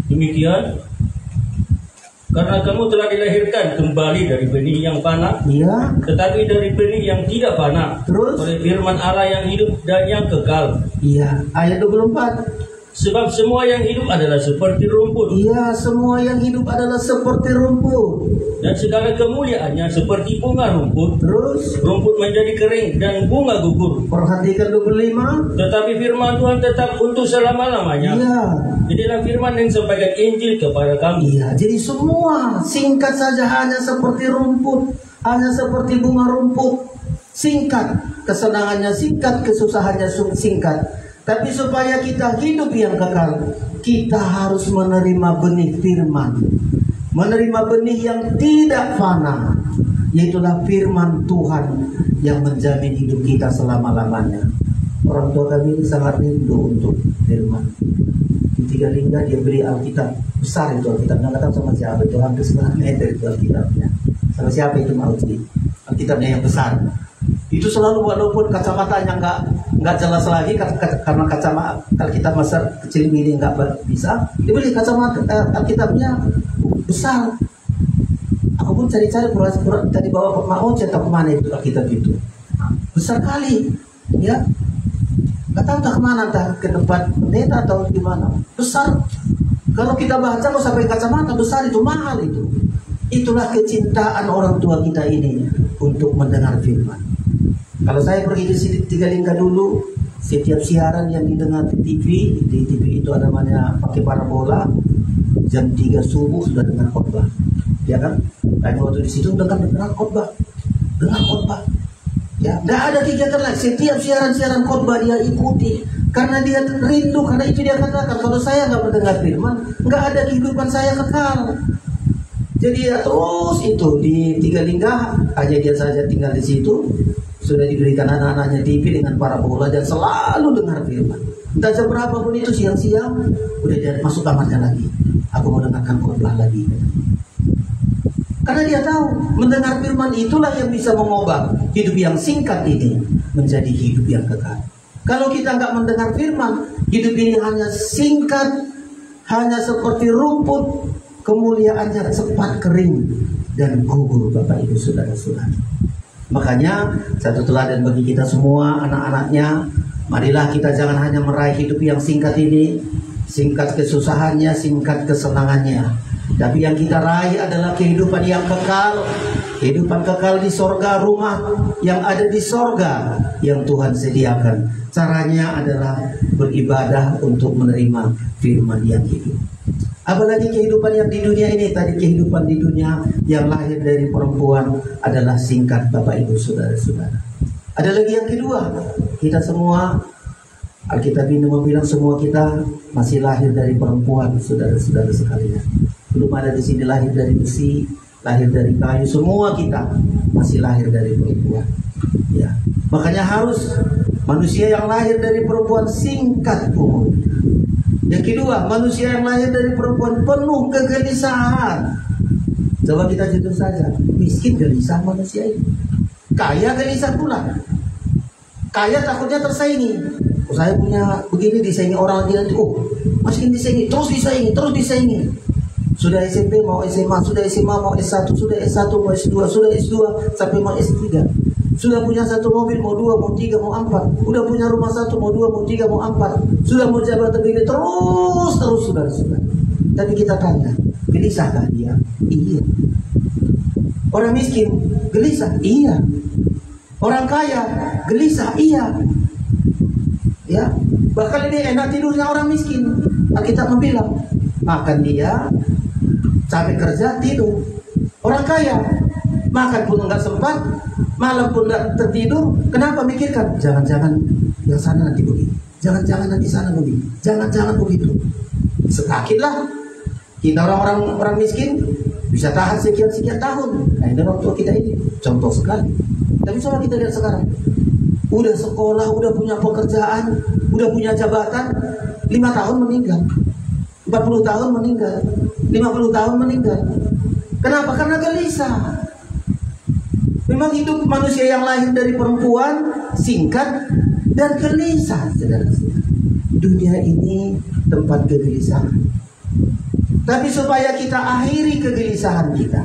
Demikian, karena kamu telah dilahirkan kembali dari benih yang fana, Iya. tetapi dari benih yang tidak fana, Terus? oleh firman Allah yang hidup dan yang kekal. Iya, ayat 24. Sebab semua yang hidup adalah seperti rumput, Iya, semua yang hidup adalah seperti rumput. dan segala kemuliaannya seperti bunga rumput. Terus, Rumput menjadi kering dan bunga gugur, perhatikan 25. tetapi firman Tuhan tetap untuk selama-lamanya. Iya. Inilah firman yang disampaikan Injil kepada kami. Iya, jadi semua singkat saja, hanya seperti rumput, hanya seperti bunga rumput. Singkat, kesenangannya singkat, kesusahannya singkat. Tapi supaya kita hidup yang kekal, kita harus menerima benih firman. Menerima benih yang tidak fana, yaitulah firman Tuhan yang menjamin hidup kita selama-lamanya. Orang tua kami ini sangat rindu untuk firman. Di Tigalingga dia beli Alkitab besar, itu Alkitab, nggak tahu sama siapa, itu hampir 9 meter itu Alkitabnya. Sama siapa itu Alkitabnya yang besar. Itu selalu, walaupun kacamatanya nggak jelas lagi karena kacamata Alkitab Mesir kecil ini nggak bisa, dibeli kacamata Alkitabnya besar. Aku pun cari-cari tadi bawa mau cetak kemana itu Alkitab itu besar kali, ya. Nggak tahu tak kemana, tak ke tempat pendeta atau gimana, besar. Kalau kita baca mau sampai kacamata besar, itu mahal itu. Itulah kecintaan orang tua kita ini untuk mendengar firman. Kalau saya pergi di sini Tigalingga dulu, setiap siaran yang didengar di TV itu ada namanya pakai parabola, jam 3 subuh sudah dengar khotbah, ya kan? Tanya waktu di situ dengar khotbah, ya. Nggak ada kegiatan lain, setiap siaran khotbah dia ikuti, karena dia rindu, karena itu dia katakan, kalau saya nggak mendengar firman, nggak ada kehidupan saya kekal. Jadi ya terus itu di Tigalingga, hanya dia saja tinggal di situ. Sudah diberikan anak-anaknya TV dengan parabola dan selalu dengar firman. Entah jam berapa pun itu, siang-siang udah dia masuk kamarnya lagi. Aku mau dengarkan khotbah lagi. Karena dia tahu mendengar firman itulah yang bisa mengubah hidup yang singkat ini menjadi hidup yang kekal. Kalau kita nggak mendengar firman, hidup ini hanya singkat, hanya seperti rumput, kemuliaannya cepat kering dan gugur, Bapak Ibu Saudara-saudara. Makanya satu teladan bagi kita semua, anak-anaknya, marilah kita jangan hanya meraih hidup yang singkat ini, singkat kesusahannya, singkat kesenangannya, tapi yang kita raih adalah kehidupan yang kekal, kehidupan kekal di sorga, rumah yang ada di sorga yang Tuhan sediakan. Caranya adalah beribadah untuk menerima firman yang hidup. Apalagi kehidupan yang di dunia ini, tadi kehidupan di dunia yang lahir dari perempuan adalah singkat, Bapak Ibu Saudara-saudara. Ada lagi yang kedua, kita semua, Alkitab ini bilang semua kita masih lahir dari perempuan, saudara-saudara sekalian. Belum ada di sini lahir dari besi, lahir dari kayu, semua kita masih lahir dari perempuan. Ya, makanya harus manusia yang lahir dari perempuan singkat umur. Yang kedua, manusia yang lahir dari perempuan penuh kegelisahan. Coba kita jujur saja, miskin gelisah manusia ini, kaya gelisah pula. Kaya takutnya tersaingi. Saya punya begini, disaingi orang lagi, oh masih disaingi, terus disaingi. Sudah SMP mau SMA, sudah SMA mau S1, sudah S1 mau S2, sudah S2 sampai mau S3. Sudah punya satu mobil, mau 2, mau 3, mau 4. Udah punya rumah 1, mau 2, mau 3, mau 4. Sudah mau jabatan begini, terus saudara. Tapi kita tanya, Gelisahkah dia? Iya. Orang miskin gelisah? Iya. Orang kaya gelisah? Iya. Ya, bahkan ini enak tidurnya orang miskin. Alkitab bilang, makan dia capek kerja tidur. Orang kaya makan pun enggak sempat, malam pun enggak tertidur. Kenapa mikirkan? Jangan-jangan yang sana nanti begini, jangan-jangan nanti sana begini, jangan-jangan begitu. Sakitlah kita orang miskin bisa tahan sekian tahun. Nah, ini orang tua kita ini contoh sekali. Tapi coba kita lihat sekarang, udah sekolah, udah punya pekerjaan, udah punya jabatan, 5 tahun meninggal, 40 tahun meninggal, 50 tahun meninggal. Kenapa? Karena gelisah. Memang hidup manusia yang lahir dari perempuan singkat dan gelisah, saudara-saudara. Dunia ini tempat kegelisahan. Tapi supaya kita akhiri kegelisahan kita,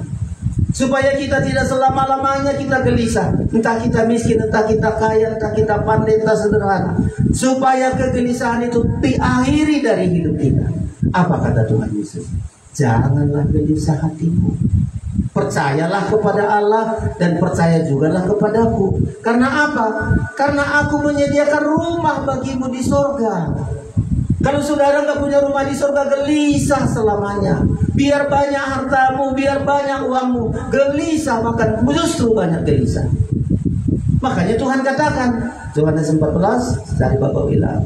supaya kita tidak selama-lamanya kita gelisah, entah kita miskin, entah kita kaya, entah kita pandai, entah sederhana, supaya kegelisahan itu diakhiri dari hidup kita. Apa kata Tuhan Yesus? Janganlah gelisah hatimu. Percayalah kepada Allah dan percaya jugalah kepadaku. Karena apa? Karena aku menyediakan rumah bagimu di sorga. Kalau saudara nggak punya rumah di surga, gelisah selamanya. Biar banyak hartamu, biar banyak uangmu, gelisah, maka justru banyak gelisah. Makanya Tuhan katakan, Yohanes 14, dari Bapak bilang,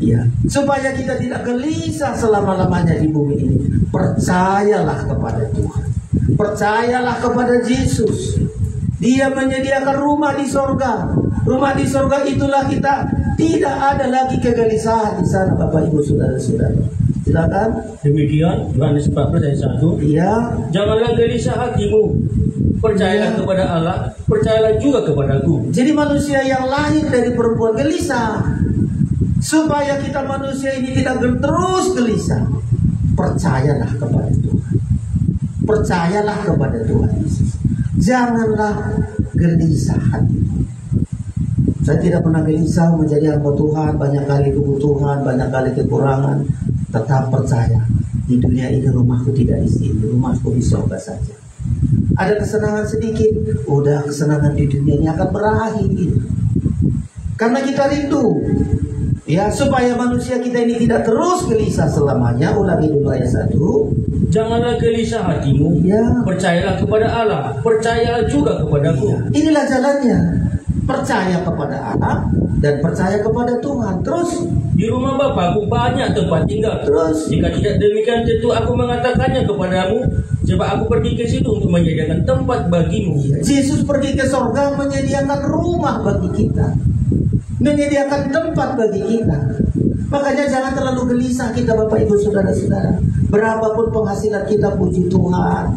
ya, supaya kita tidak gelisah selama-lamanya di bumi ini, percayalah kepada Tuhan, percayalah kepada Yesus. Dia menyediakan rumah di surga. Rumah di surga itulah kita tidak ada lagi kegelisahan di sana, Bapak Ibu saudara-saudara. Silakan. Demikian Yohanes 14 ayat 1. Iya. Janganlah gelisah hatimu. Percayalah kepada Allah, percayalah juga kepadaku. Jadi manusia yang lahir dari perempuan gelisah. Supaya kita manusia ini tidak terus gelisah, percayalah kepada Tuhan. Percayalah kepada Tuhan Yesus. Janganlah gelisah hatimu. Saya tidak pernah gelisah menjadi hamba Tuhan, banyak kali kebutuhan, banyak kali kekurangan. Tetap percaya, di dunia ini rumahku tidak di sini, rumahku di surga saja. Ada kesenangan sedikit, udah kesenangan di dunia ini akan berakhir. Karena kita rindu, ya, supaya manusia kita ini tidak terus gelisah selamanya. Ulangi dulu ayat 1. Janganlah gelisah hatimu, Ya. percayalah kepada Allah, percayalah juga kepadaku. Inilah jalannya. Percaya kepada Allah dan percaya kepada Tuhan. Terus Di rumah Bapakku banyak tempat tinggal. Terus? Jika tidak demikian tentu aku mengatakannya kepadamu, sebab aku pergi ke situ untuk menyediakan tempat bagimu. Yesus pergi ke surga menyediakan rumah bagi kita, menyediakan tempat bagi kita. Makanya jangan terlalu gelisah kita, Bapak Ibu saudara-saudara. Berapapun penghasilan kita, puji Tuhan.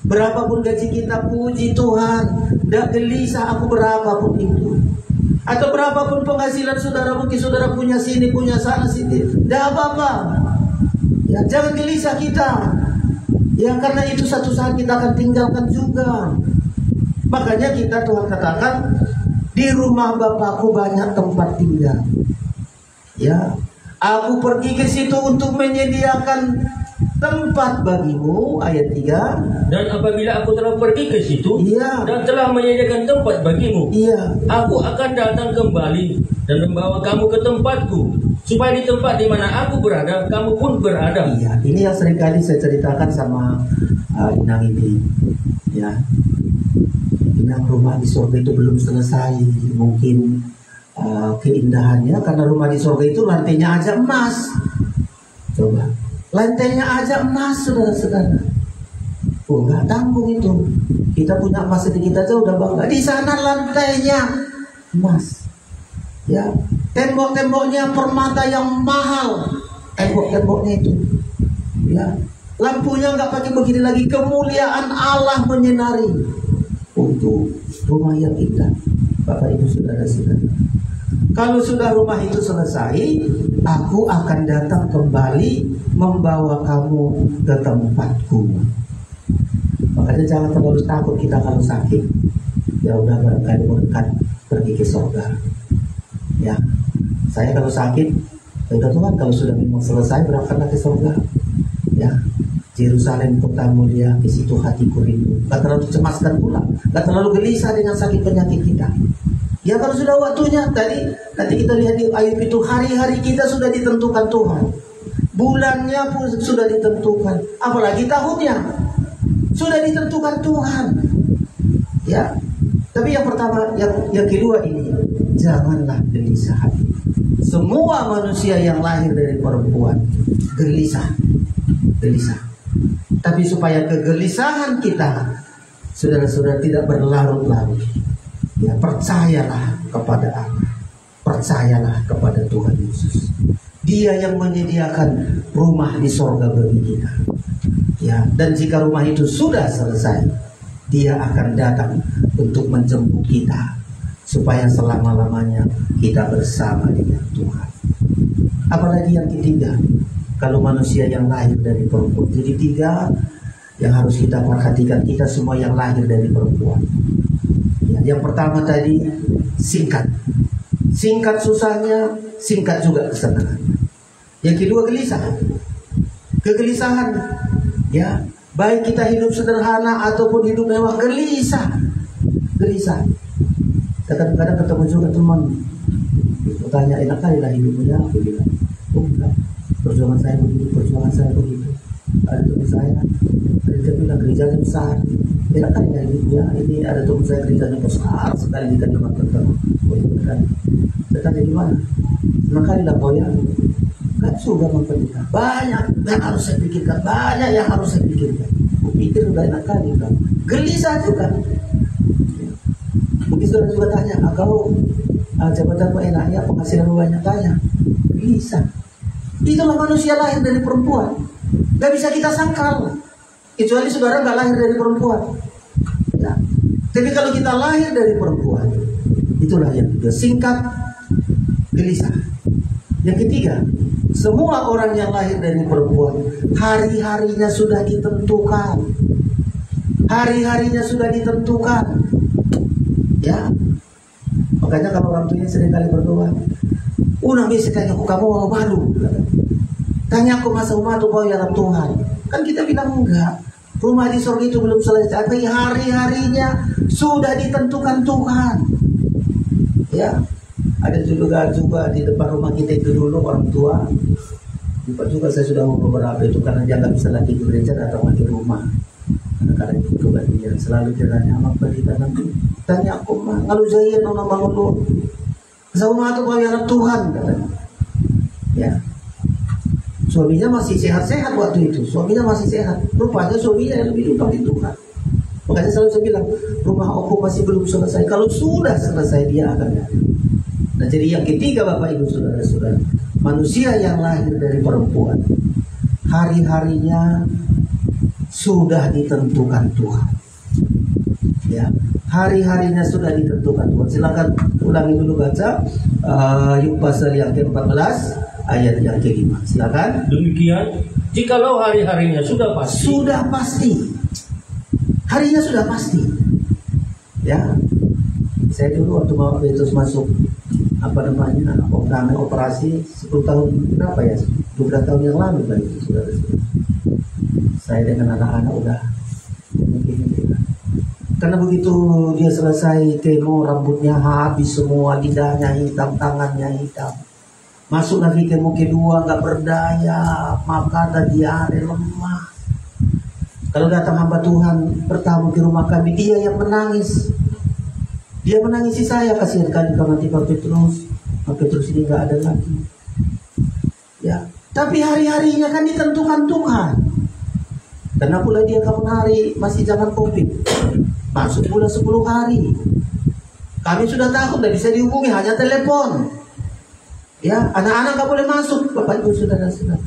Berapapun gaji kita, puji Tuhan. Tidak gelisah aku berapapun itu. Atau berapapun penghasilan saudara, mungkin saudara punya sini, punya sana, sini. Tidak apa-apa. Ya, jangan gelisah kita. Ya, karena itu satu saat kita akan tinggalkan juga. Makanya kita, Tuhan katakan, di rumah Bapakku banyak tempat tinggal. Ya, aku pergi ke situ untuk menyediakan tempat bagimu, ayat 3. Dan apabila aku telah pergi ke situ, Iya. dan telah menyediakan tempat bagimu, Iya. aku akan datang kembali dan membawa kamu ke tempatku, supaya di tempat di mana aku berada, kamu pun berada. Iya, ini yang seringkali saya ceritakan sama Inang ini. Ya, Inang, rumah di surga itu belum selesai. Mungkin keindahannya karena rumah di surga itu lantainya aja emas. Coba, lantainya aja emas, saudara-saudara. Oh, nggak tanggung itu. Kita punya emas sedikit aja udah bangga. Di sana lantainya emas. Ya, tembok-temboknya permata yang mahal. Tembok-temboknya itu. Ya, lampunya nggak pakai begini lagi. Kemuliaan Allah menyinari untuk rumah yang indah, Bapak Ibu saudara-saudara. Kalau sudah rumah itu selesai, aku akan datang kembali membawa kamu ke tempatku. Makanya jangan terlalu takut kita kalau sakit. Ya udah, barangkali berkat pergi ke surga. Ya, saya kalau sakit, ya udah Tuhan, kalau sudah memang selesai berangkatlah ke surga. Ya, Yerusalem kota mulia, ke situ hatiku rindu. Gak terlalu cemaskan pula, gak terlalu gelisah dengan sakit penyakit kita. Ya kalau sudah waktunya, tadi nanti kita lihat di Ayub itu, hari-hari kita sudah ditentukan Tuhan, bulannya pun sudah ditentukan, apalagi tahunnya sudah ditentukan Tuhan. Ya, tapi yang pertama, yang kedua ini, janganlah gelisah hati. Semua manusia yang lahir dari perempuan gelisah. Tapi supaya kegelisahan kita, saudara-saudara, tidak berlarut-larut, ya, percayalah kepada Allah, percayalah kepada Tuhan Yesus. Dia yang menyediakan rumah di sorga bagi kita, ya. Dan jika rumah itu sudah selesai, Dia akan datang untuk menjemput kita, supaya selama-lamanya kita bersama dengan Tuhan. Apalagi yang ketiga, kalau manusia yang lahir dari perempuan. Jadi tiga yang harus kita perhatikan, kita semua yang lahir dari perempuan. Ya, yang pertama tadi, singkat susahnya, singkat juga kesenangan. Yang kedua, kegelisahan. Ya, baik kita hidup sederhana ataupun hidup mewah, gelisah. Kadang-kadang ketemu juga teman, tanya, enak kali lah hidupnya. Aku bilang, oh enggak, perjuangan saya begitu. Ada teman saya, dia bilang gerejanya besar, enak kali lah hidupnya. Ini ada teman saya gerejanya besar sekali di Kalimantan. Saya tanya gimana? Enak kali lah boya. Kan sudah memperhatikan, banyak yang harus saya pikirkan, Kupikir udah enak kali, kan? Gelisah juga. Mungkin saudara juga tanya, kau jabatan enaknya, penghasilan banyak, tanya, gelisah. Itulah manusia lahir dari perempuan. Gak bisa kita sangkal, kecuali saudara gak lahir dari perempuan, ya. Tapi kalau kita lahir dari perempuan, itulah yang ketiga, singkat, gelisah. Yang ketiga, semua orang yang lahir dari perempuan, hari-harinya sudah ditentukan. Ya, makanya kalau orang tuanya seringkali berdoa, unang bisa tanya aku kamu mau malu, tanya aku masa umat tuh bawa dalam Tuhan. Kan kita bilang enggak, rumah di surga itu belum selesai, tapi hari-harinya sudah ditentukan Tuhan. Ya, ada juga di depan rumah kita itu dulu orang tua, lupa juga saya sudah mau beberapa itu, karena dia nggak bisa lagi di gereja atau lagi rumah. Karena itu kebagian selalu jalannya amat bagi nanti tanya aku mah ngalu jaya nona bangun lu sama tuh bawa Tuhan, katanya. Ya, suaminya masih sehat-sehat waktu itu, rupanya suaminya yang lebih lupa di Tuhan. Makanya selalu saya bilang, rumah aku masih belum selesai, kalau sudah selesai dia akan datang. Nah, jadi yang ketiga Bapak Ibu Saudara-saudara, manusia yang lahir dari perempuan, hari-harinya sudah ditentukan Tuhan. Ya, hari-harinya sudah ditentukan Tuhan. Silakan ulangi dulu baca Ayub pasal yang ke-14 ayat yang ke-5. Silakan. Demikian, jikalau hari-harinya sudah pasti. Harinya sudah pasti. Ya, saya dulu waktu mau Betus masuk operasi 10 tahun berapa ya? 12 tahun yang lalu kan itu, saudara. Saya dengan anak-anak udah begini. Karena begitu dia selesai kemo, rambutnya habis semua, lidahnya hitam, tangannya hitam. Masuk lagi kemo kedua, nggak berdaya, makan dan diare, lemah. Kalau datang hamba Tuhan bertamu ke rumah kami, dia yang menangis. Dia menangisi saya, kasihan kali kalau nanti Pak Petrus ini nggak ada lagi. Ya, tapi hari-harinya kan ditentukan Tuhan. Karena pula dia kapan hari masih zaman COVID, masuk bulan 10 hari. Kami sudah takut, tidak bisa dihubungi, hanya telepon. Ya, anak-anak nggak boleh masuk, Bapak Ibu Saudara-saudara.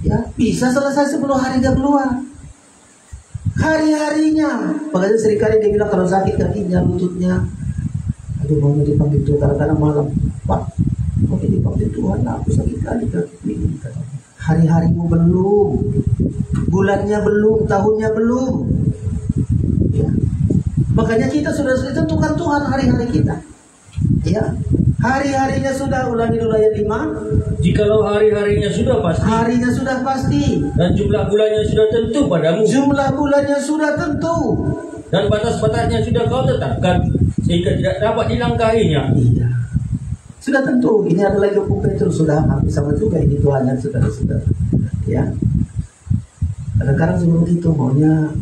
Ya, bisa selesai 10 hari dia keluar. Hari-harinya, makanya seringkali dia bilang kalau sakit kakinya, lututnya, aduh mau dipanggil Tuhan, kadang-kadang malam, Pak, mau dipanggil Tuhan, aku sakit kali kaki ini. Hari-harimu belum, bulannya belum, tahunnya belum. Ya. Makanya kita sudah ditentukan Tuhan hari-hari kita. Ya, hari-harinya sudah, ulangi dulu ayat 5. Jikalau hari-harinya sudah pasti Harinya sudah pasti, dan jumlah bulannya sudah tentu padamu, jumlah bulannya sudah tentu, dan batas-batasnya sudah kau tetapkan, sehingga tidak dapat dilangkahinya. iya, sudah tentu. Ini adalah 20 Petrus, sudah hampir sama juga ini Tuhannya, saudara-saudara. Ya, kadang-kadang sebelum itu maunya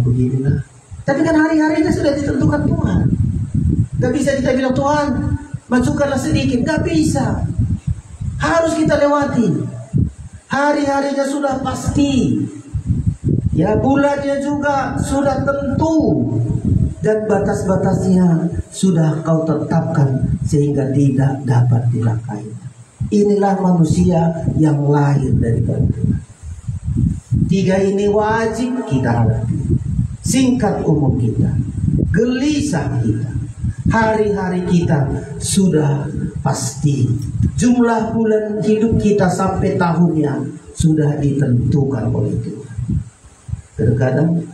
beginilah. Tapi kan hari-harinya sudah ditentukan Tuhan. Gak bisa kita bilang Tuhan masukkanlah sedikit, gak bisa. Harus kita lewati. Hari-harinya sudah pasti. Ya, bulannya juga sudah tentu, dan batas-batasnya sudah kau tetapkan sehingga tidak dapat dilangkahinya. Inilah manusia yang lahir dari Tuhan. 3 ini wajib kita hadapi. Singkat umur kita, gelisah kita, hari-hari kita sudah pasti. Jumlah bulan hidup kita sampai tahunnya sudah ditentukan oleh Tuhan. Terkadang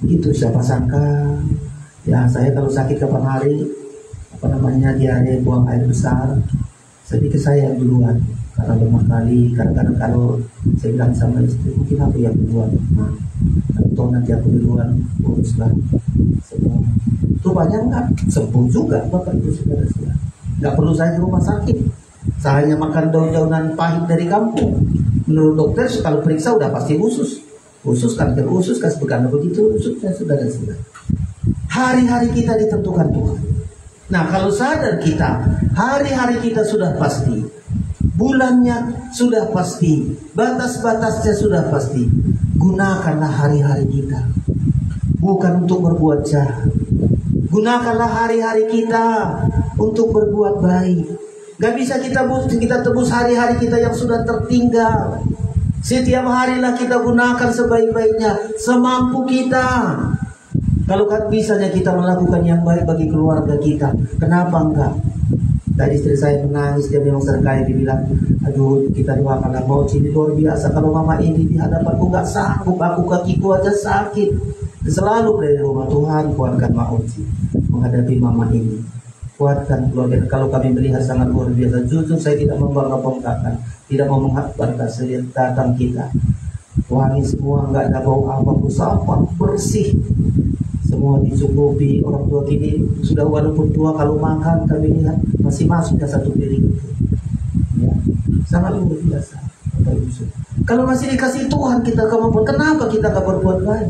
begitu, siapa sangka ya saya kalau sakit kapan hari diare, buang air besar, saya pikir saya yang duluan karena lemah kali. Kadang-kadang kalau saya bilang sama istri, mungkin aku yang duluan, atau nanti aku duluan, uruslah semua. Itu banyak nggak sembuh juga Bapak Ibu saudara-saudara. Nggak perlu saya di rumah sakit, saya hanya makan daun-daunan pahit dari kampung. Menurut dokter kalau periksa udah pasti usus kanker usus, kas begana begitu ususnya, saudara-saudara. Hari-hari kita ditentukan Tuhan. Nah, kalau sadar kita, hari-hari kita sudah pasti, bulannya sudah pasti, batas-batasnya sudah pasti. Gunakanlah hari-hari kita bukan untuk berbuat jahat. Gunakanlah hari-hari kita untuk berbuat baik. Gak bisa kita tebus hari-hari kita yang sudah tertinggal. Setiap harilah kita gunakan sebaik-baiknya, semampu kita. Kalau kan bisanya kita melakukan yang baik bagi keluarga kita, kenapa enggak? Tadi istri saya menangis, dia memang sekali dibilang, aduh kita doakanlah mau ini luar biasa. Kalau mama ini di hadapanku nggak sanggup, aku kakiku aja sakit. Selalu dari rumah, Tuhan kuatkan Mauci menghadapi mama ini. Kuatkan keluarga. Kalau kami melihat sangat luar biasa, jujur saya tidak membangga-banggakan, tidak mau mengharapkan selihat datang kita. Wangi semua, nggak ada bau apa-apa, sampah bersih. Semua dicukupi. Orang tua kini sudah walaupun tua, kalau makan kami lihat masih masuknya 1 piring. Ya, sangat luar biasa. Kalau masih dikasih Tuhan kita kemampuan, kenapa kita gak berbuat baik?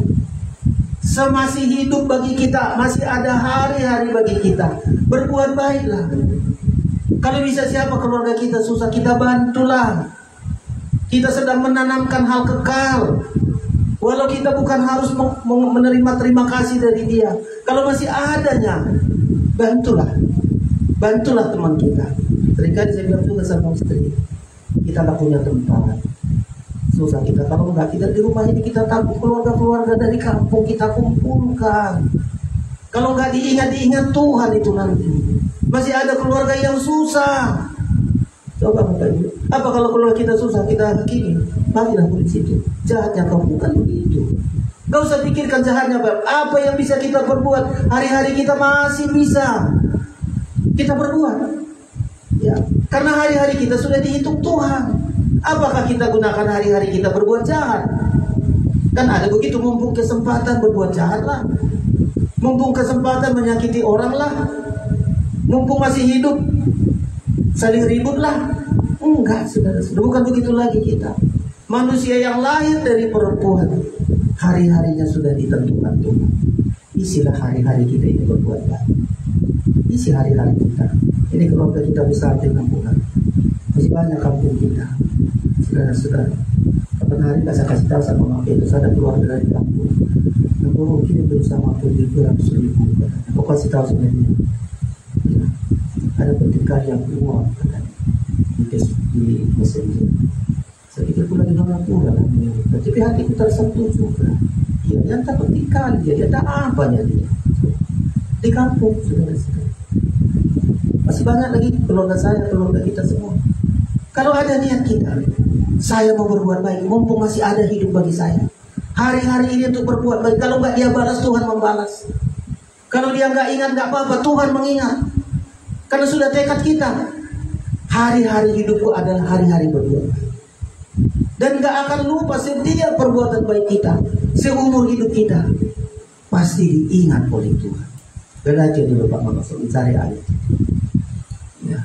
Semasih hidup bagi kita, masih ada hari-hari bagi kita, berbuat baiklah. Kalau bisa siapa keluarga kita susah, kita bantulah. Kita sedang menanamkan hal kekal. Walau kita bukan harus menerima terima kasih dari dia, kalau masih adanya, bantulah. Bantulah teman kita. Seringkali saya bilang juga sama istri, kita tak punya tempat, susah kita. Kalau enggak, kita di rumah ini kita tabung keluarga-keluarga dari kampung, kita kumpulkan. Kalau enggak diingat Tuhan itu nanti. Masih ada keluarga yang susah. Coba Bapak Ibu, apa kalau keluarga kita susah, kita hakimi, bagilah polisi itu. Jahatnya kau bukan begitu. Gak usah pikirkan jahatnya, Bapak. Apa yang bisa kita perbuat, hari-hari kita masih bisa kita berbuat. Ya, karena hari-hari kita sudah dihitung Tuhan. Apakah kita gunakan hari-hari kita berbuat jahat? Kan ada begitu, mumpung kesempatan berbuat jahat lah, mumpung kesempatan menyakiti orang lah, mumpung masih hidup saling ribut lah. Enggak, saudara-saudara, bukan begitu lagi kita. Manusia yang lahir dari perempuan, hari-harinya sudah ditentukan Tuhan. Isilah hari-hari kita ini berbuat baik. Isi hari-hari kita. Ini keluarga kita besar di kampungan, masih banyak kampung kita, saudara-saudara. Kapan hari saya kasih tahu sama Mak itu ada keluarga dari kampung. Aku kirim bersama aku di 200.000. Aku kasih tahu sebenarnya. Ada petikan yang keluar di Messenger. Saya pikir pula di nomor pula, tapi hatiku tersentuh juga. Ya, yang tak petikan dia tak apanya dia di kampung, saudara-saudara. Masih banyak lagi keluarga saya, keluarga kita semua. Kalau ada niat kita, saya mau berbuat baik, mumpung masih ada hidup bagi saya. Hari-hari ini untuk berbuat baik. Kalau nggak dia balas, Tuhan membalas. Kalau dia nggak ingat, nggak apa-apa, Tuhan mengingat. Karena sudah tekad kita, hari-hari hidupku adalah hari-hari berbuat baik. Dan gak akan lupa setiap perbuatan baik kita seumur hidup kita, pasti diingat oleh Tuhan. Belajar dulu Pak Mama, mencari ayat. Ya.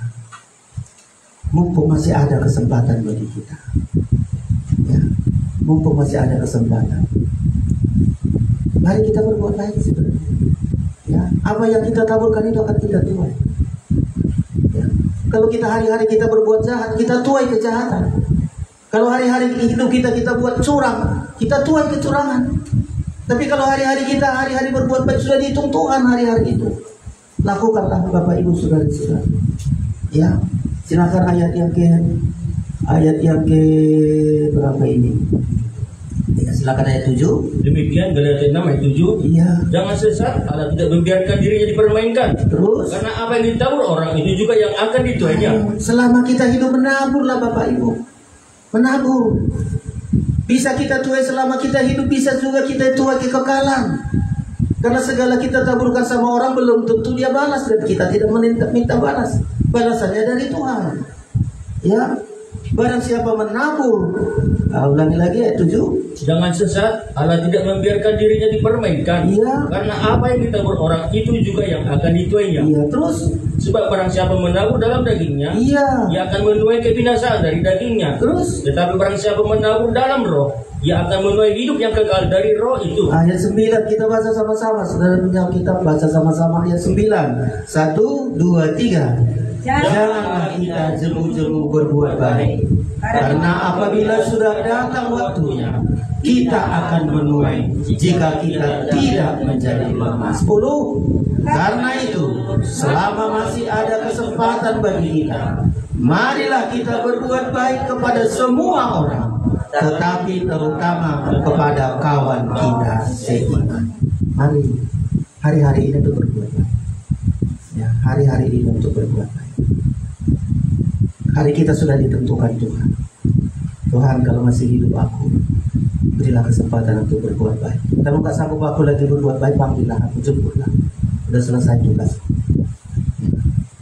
Mumpung masih ada kesempatan bagi kita. Ya. Mumpung masih ada kesempatan, mari kita berbuat baik sebenarnya. Ya. Apa yang kita taburkan itu akan kita tuai. Ya. Kalau kita hari-hari kita berbuat jahat, kita tuai kejahatan. Kalau hari-hari hidup kita buat curang, kita tuai kecurangan. Tapi kalau hari-hari kita berbuat baik, sudah dihitung Tuhan hari-hari itu. Lakukanlah Bapak Ibu Saudara-saudara. Ya, silakan ayat yang ke berapa ini? Ya, silakan ayat 7. Demikian Galatia 6 ayat 7. Iya. Jangan sesat, Allah tidak membiarkan dirinya dipermainkan. Terus, Karena apa yang ditabur orang itu juga yang akan dituainya. selama kita hidup menaburlah Bapak Ibu. Menabur. Bisa kita tuai selama kita hidup, bisa juga kita tuai kekekalan. Karena segala kita taburkan sama orang belum tentu dia balas, dan kita tidak minta balas. Balasannya dari Tuhan. Ya, barang siapa menabur, ulangi lagi ayat 7. Jangan sesat, Allah tidak membiarkan dirinya dipermainkan. Iya. Karena apa yang ditabur orang itu juga yang akan dituainya. Iya, terus. Sebab barang siapa menabur dalam dagingnya, Iya. ia akan menuai kebinasaan dari dagingnya. Terus. Tetapi barang siapa menabur dalam roh, ia akan menuai hidup yang kekal dari roh itu. Ayat 9 kita baca sama-sama. Saudara punya kitab, baca sama-sama ayat 9. 1, 2, 3. Janganlah kita jemu-jemu berbuat baik, karena apabila sudah datang waktunya, kita akan menuai jika kita tidak menjadi lemah. 10. Karena itu, selama masih ada kesempatan bagi kita, marilah kita berbuat baik kepada semua orang, tetapi terutama kepada kawan kita seiman. Mari, hari-hari ini untuk berbuat baik. Ya, hari-hari ini untuk berbuat baik. Hari kita sudah ditentukan Tuhan. Tuhan, kalau masih hidup aku, berilah kesempatan untuk berbuat baik. Kalau nggak sanggup aku lagi berbuat baik, panggillah aku, jemputlah. Sudah selesai tugas.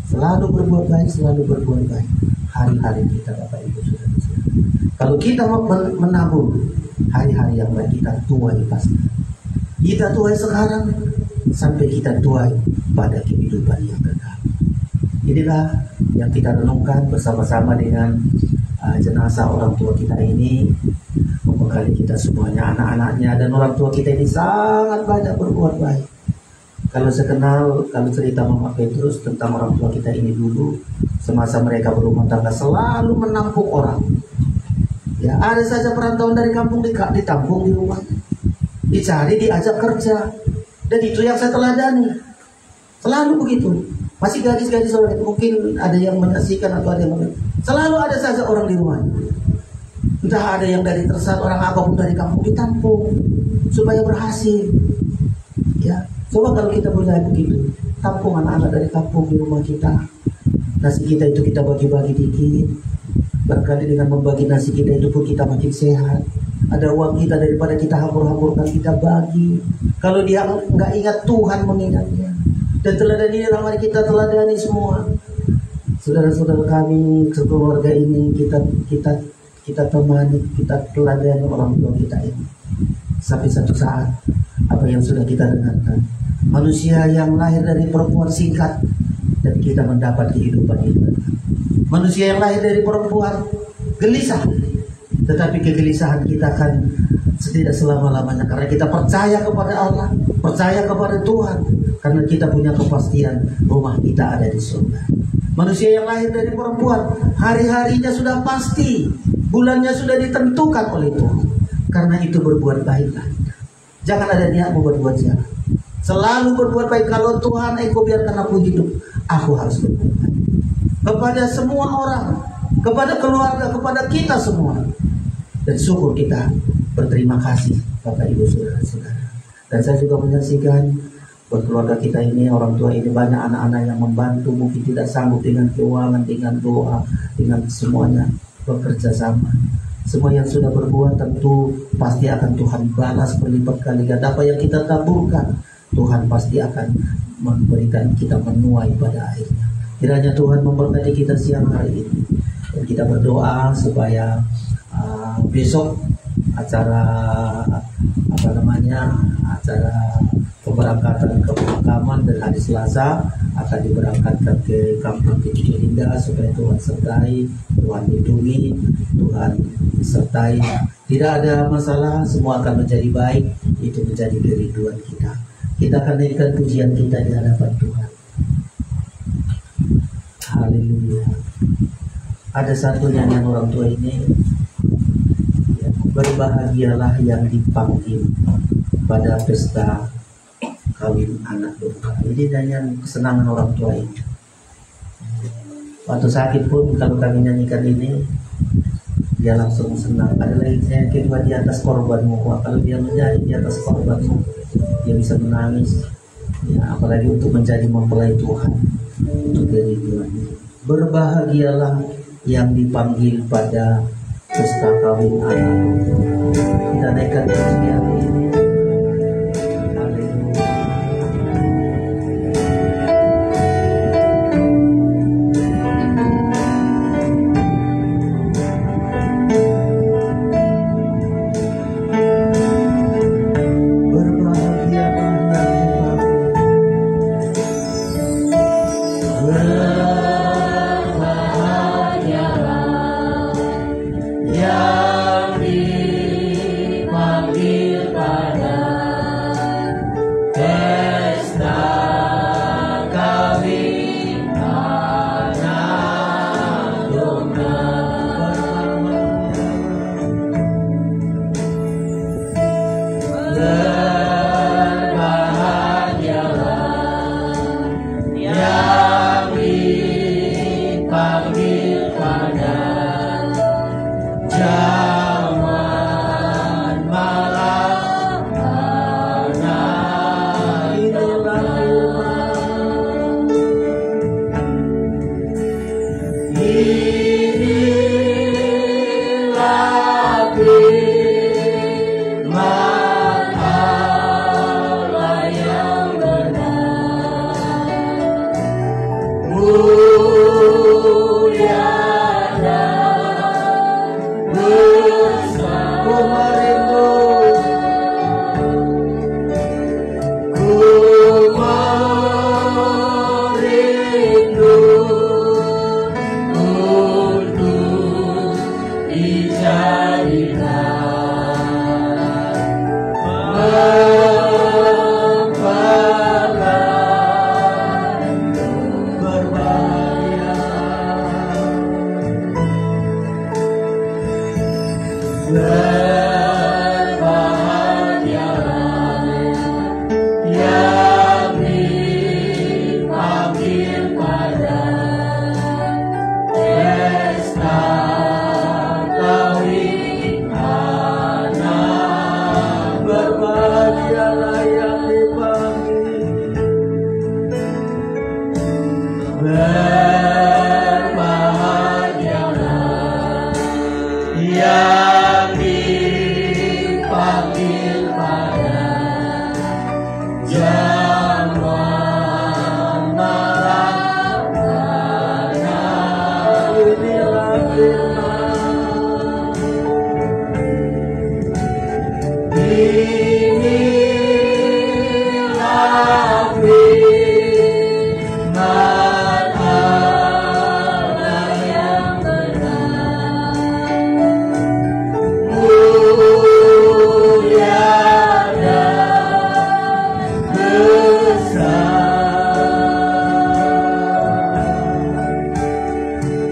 Selalu berbuat baik, selalu berbuat baik. Hari-hari kita Bapak Ibu Saudara-saudara. Kalau kita mau menabur, hari-hari yang baik kita tuai pasti. Kita tuai sekarang sampai kita tuai pada kehidupan yang kekal. Inilah yang kita renungkan bersama-sama dengan jenazah orang tua kita ini, membekali kita semuanya, anak-anaknya dan orang tua kita ini sangat banyak berbuat baik. Kalau cerita Mama Petrus tentang orang tua kita ini dulu, semasa mereka berumah tangga selalu menampung orang. Ya, ada saja perantauan dari kampung ditampung di rumah, dicari, diajak kerja, dan itu yang saya teladani. Selalu begitu. Masih gadis-gadis orang itu, mungkin ada yang menyaksikan atau ada yang selalu ada saja orang di rumah. Entah ada yang dari tersat, orang apapun dari kampung ditampung supaya berhasil. Ya, coba kalau kita punya begitu, tampung anak-anak dari kampung di rumah kita. Nasi kita itu kita bagi-bagi dikit. Barangkali dengan membagi nasi kita itu pun kita makin sehat. Ada uang kita daripada kita hambur-hamburkan, kita bagi. Kalau dia nggak ingat, Tuhan mengingatnya. Dan teladani dalam hari kita teladani semua. Saudara-saudara kami, keluarga ini kita temani, kita teladani orang tua kita ini. Sampai satu saat, apa yang sudah kita dengarkan, manusia yang lahir dari perempuan singkat, dan kita mendapat kehidupan itu. Manusia yang lahir dari perempuan gelisah, tetapi kegelisahan kita akan tidak selama-lamanya, karena kita percaya kepada Allah, percaya kepada Tuhan, karena kita punya kepastian rumah kita ada di surga. Manusia yang lahir dari perempuan, hari-harinya sudah pasti, bulannya sudah ditentukan oleh Tuhan. Karena itu berbuat baiklah. Jangan ada niat berbuat jahat. Selalu berbuat baik. Kalau Tuhan, Engkau biarkan aku hidup, aku harus berbuat baik kepada semua orang, kepada keluarga, kepada kita semua. Dan syukur kita, berterima kasih Bapak Ibu Saudara-saudara. Dan saya juga menyaksikan buat keluarga kita ini, orang tua ini banyak anak-anak yang membantu, mungkin tidak sanggup dengan keuangan, dengan doa, dengan semuanya, bekerja sama. Semua yang sudah berbuat tentu pasti akan Tuhan balas berlipat kali ganda. Apa yang kita taburkan, Tuhan pasti akan memberikan kita menuai pada akhirnya. Kiranya Tuhan memberkati kita siang hari ini, dan kita berdoa supaya besok acara acara pemberangkatan ke pemakaman dan hari Selasa akan diberangkatkan ke Kampung Titik Indah, supaya Tuhan sertai, Tuhan lindungi, Tuhan sertai. Tidak ada masalah, semua akan menjadi baik. Itu menjadi kerinduan kita. Kita akan naikkan pujian kita di hadapan Tuhan. Haleluya. Ada satu nyanyian orang tua ini, ya, berbahagialah yang dipanggil pada pesta kawin anak domba. Ini nyanyian kesenangan orang tua ini. Waktu sakit pun kalau kami nyanyikan ini, dia langsung senang. Ada lagi yang kedua, di atas korbanmu. Wah, kalau dia menjadi di atas korbanmu, dia bisa menangis. Ya, apalagi untuk menjadi mempelai Tuhan, untuk kerinduan. Berbahagialah yang dipanggil pada pesta kawin anak. Kita naikkan pujian ini.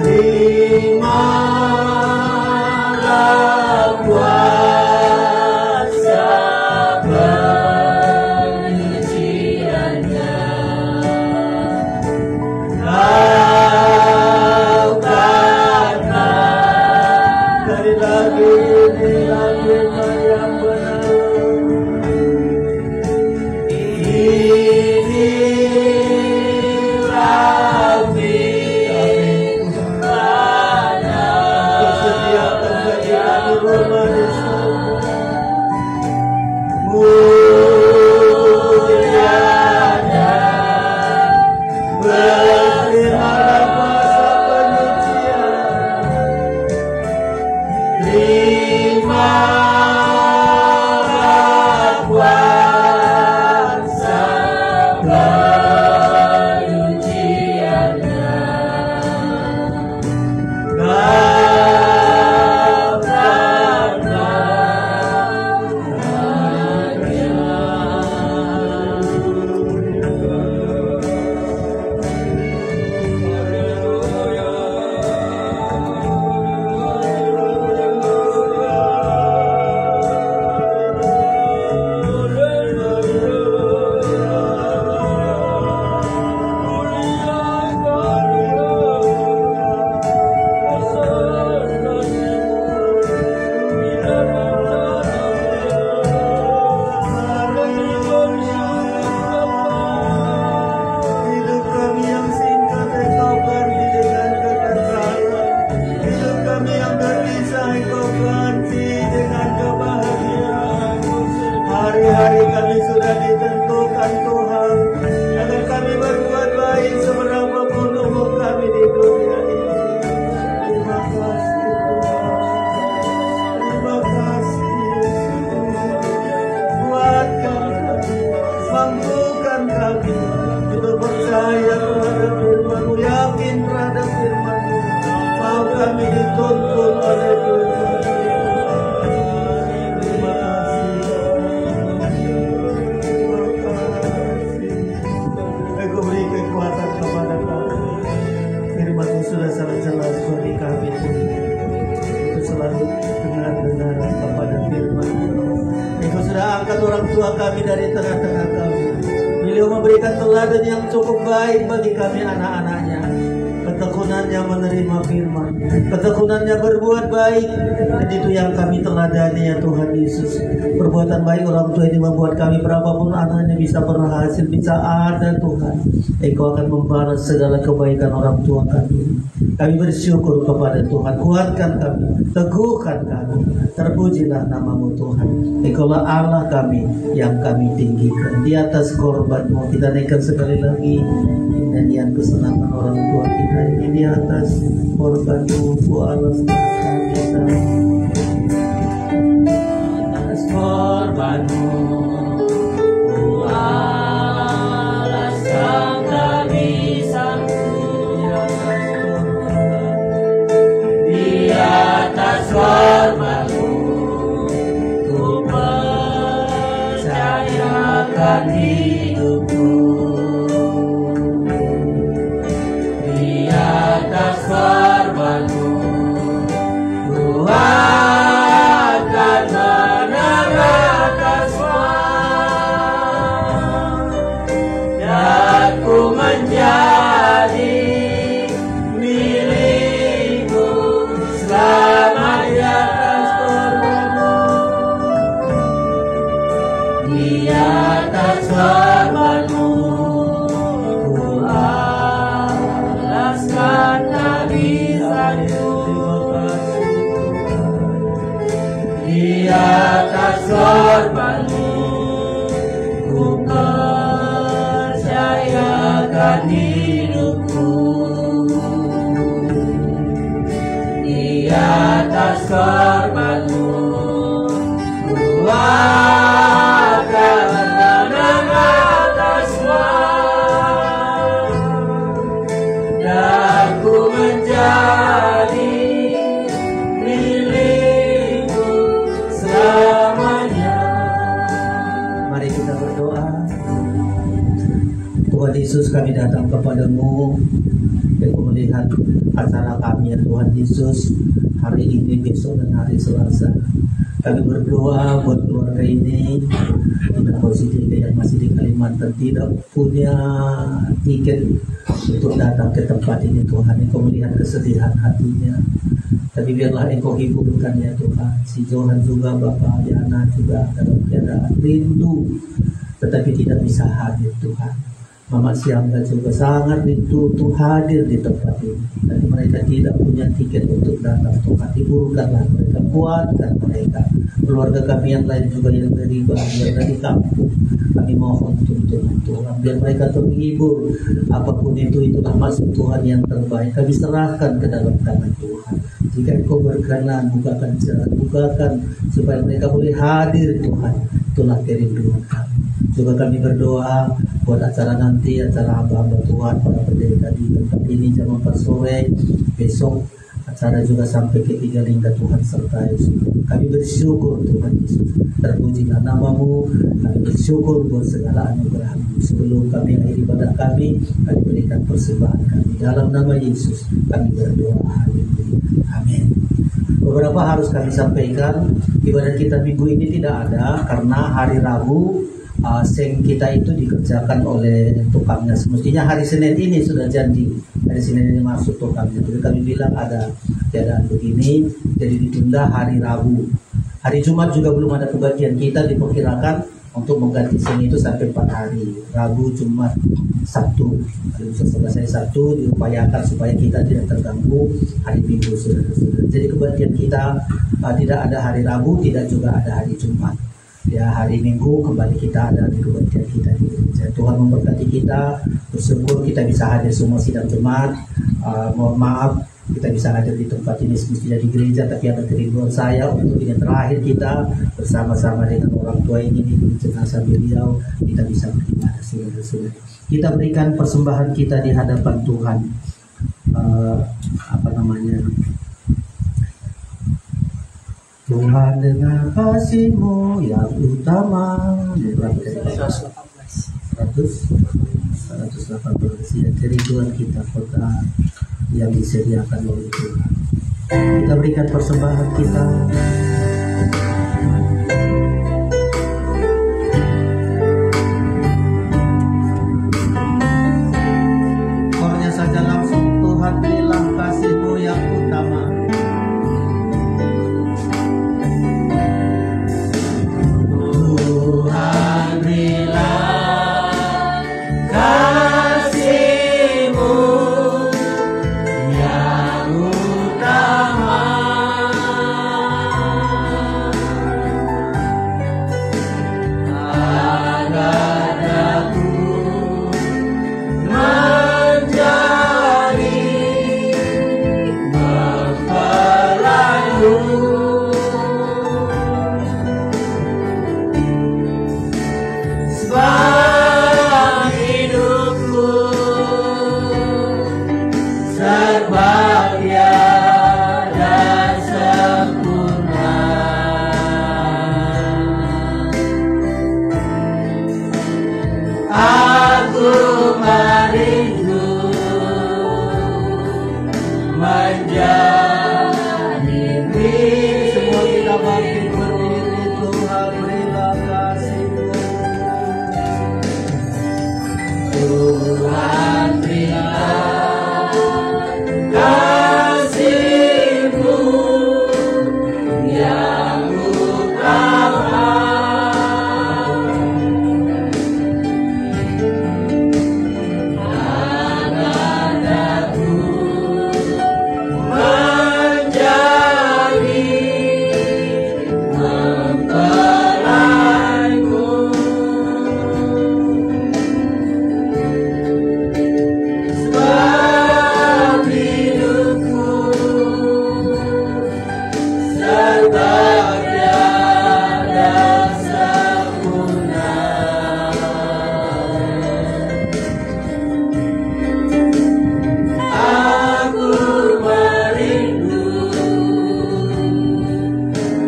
Terima tua kami dari tengah-tengah kami. Beliau memberikan teladan yang cukup baik bagi kami anak-anaknya. Ketekunannya menerima firman, ketekunannya berbuat baik, dan itu yang kami teladani ya Tuhan Yesus. Perbuatan baik orang tua ini membuat kami berapapun anaknya bisa berhasil, bisa ada Tuhan. Engkau akan membalas segala kebaikan orang tua kami. Kami bersyukur kepada Tuhan, kuatkan kami, teguhkan kami. Terpujilah namamu Tuhan. Engkaulah Allah kami yang kami tinggikan. Di atas korban-Mu kita naikkan sekali lagi nyanyian kesenangan orang tua kita ini. Di atas korban-Mu Ku alaskan kita. Atas korban-Mu Ku alaskan kebisaanku. Di atas korban-Mu Ku percayakan hidupku. Di atas korban-Mu Ku akan menerangkan semua, dan ku menjadi milik-Mu selamanya. Di atas korban-Mu Ku alaskan kebisaanku. Di atas korban-Mu Ku percayakan hidupku. Di atas korban-Mu Ku akan menangkan semua, dan ku menjadi milik-Mu selamanya. Mari kita berdoa. Tuhan Yesus, kami datang kepadamu dan melihat acara kami ya Tuhan Yesus, hari ini, besok, dan hari Selasa. Kami berdoa buat keluarga ini dengan posisi yang masih di Kalimantan tidak punya tiket untuk datang ke tempat ini Tuhan. Engkau melihat kesedihan hatinya, tapi biarlah Engkau hiburkan ya Tuhan. Si Johan juga, Bapak Yana juga dalam keadaan rindu tetapi tidak bisa hadir Tuhan. Mama Siangga juga sangat rindu untuk hadir di tempat ini, tapi mereka tidak punya tiket untuk datang. Tuhan, hiburkanlah mereka, kuatkan mereka. Keluarga kami yang lain juga yang dari bahagia dari kampung, kami mohon tuntunan Tuhan, biar mereka terhibur. Apapun itulah maksud Tuhan yang terbaik. Kami serahkan ke dalam tangan Tuhan. Jika Engkau berkenan, bukakan jalan, bukakan supaya mereka boleh hadir Tuhan. Itulah kerinduan kami. Juga kami berdoa buat acara nanti, acara hamba-hamba Tuhan, para pendeta di tempat ini jam 4 sore besok. Acara juga sampai ke 3 lingga Tuhan sertai. Kami bersyukur Tuhan Yesus, terpujilah namamu. Kami bersyukur buat segala anugerah-Mu. Sebelum kami akhiri ibadah kami berikan persembahan kami. Dalam nama Yesus kami berdoa. Amin. Beberapa harus kami sampaikan, ibadah kita minggu ini tidak ada karena hari Rabu seng kita itu dikerjakan oleh tukangnya. Semestinya hari Senin ini sudah janji, hari Senin ini masuk tukangnya. Jadi kami bilang ada keadaan begini, jadi ditunda hari Rabu. Hari Jumat juga belum ada kebagian kita, diperkirakan untuk mengganti seng itu sampai 4 hari. Rabu, Jumat, Sabtu. Kalau bisa selesai Sabtu, diupayakan supaya kita tidak terganggu hari Minggu sudah. Jadi kebagian kita tidak ada hari Rabu, tidak juga ada hari Jumat. Ya, hari Minggu kembali kita ada di kebaktian kita di gereja. Tuhan memberkati kita, bersyukur kita bisa hadir semua sidang Jumat. Mohon maaf kita bisa hadir di tempat ini semestinya di gereja, tapi ada kerinduan saya untuk ini terakhir kita bersama-sama dengan orang tua ini di jenazah beliau, kita bisa beribadah saudara-saudara. Kita berikan persembahan kita di hadapan Tuhan. Tuhan dengan kasih-Mu yang utama. 118 ya, kerinduan kita kota yang disediakan oleh Tuhan. Kita berikan persembahan kita. Tuhan, berilah kasih-Mu yang utama. Tuhan, berilah kasih-Mu yang utama. Agar aku menjadi mempelai-Mu. Sebab hidupku serba tiada sempurna. Aku merindu menjadi milik. Semua kita bangkit berdiri. Tuhan, berilah kasih-Mu. Tuhan, berilah kasih-Mu yang utama. Agar aku menjadi mempelai-Mu. Sebab hidupku serba tiada sempurna. Aku merindu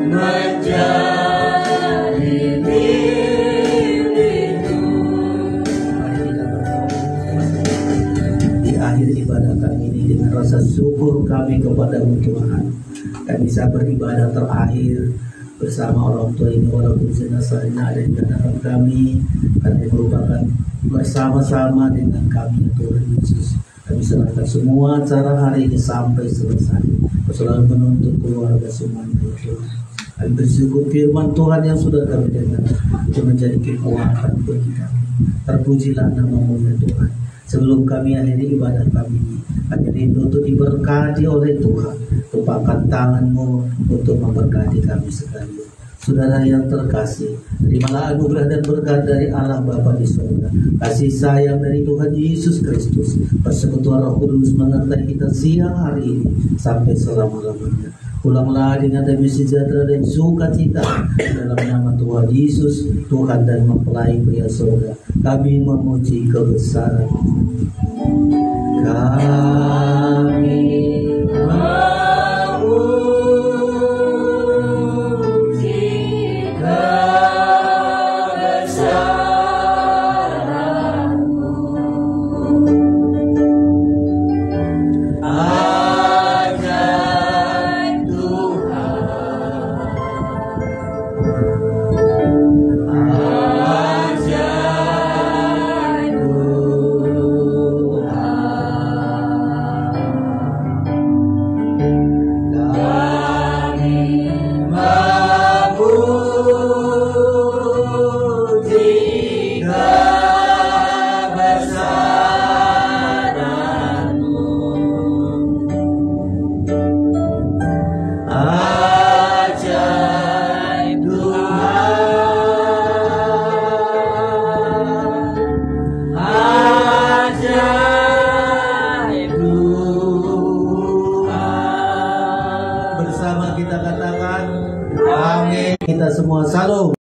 menjadi milik-Mu. Di akhir ibadah kami ini, dengan rasa syukur kami kepada-Mu Tuhan, kami bisa beribadah terakhir bersama orang tua ini, walaupun jenazahnya ada di hadapan kami, kami merupakan bersama-sama dengan kami Tuhan Yesus. Kami serahkan semua acara hari ini sampai selesai. Kau selalu menuntut keluarga semuanya ya Tuhan. Kami bersyukur firman Tuhan yang sudah kami dengar itu menjadi kekuatan bagi kami. Terpujilah nama-Mu ya Tuhan. Sebelum kami akhiri ibadah kami ini, kami rindu untuk diberkati oleh Tuhan. Tupakkan tangan-Mu untuk memberkati kami sekalian. Saudara yang terkasih, terimalah anugerah dan berkat dari Allah Bapa di surga, kasih sayang dari Tuhan Yesus Kristus, persekutuan Roh Kudus menyertai kita siang hari ini sampai selama-lamanya. Pulanglah dengan damai sejahtera dan sukacita dalam nama Tuhan Yesus, Tuhan dan mempelai pria surga. Kami memuji kebesaran. Kami kita katakan amin. Kita semua salam.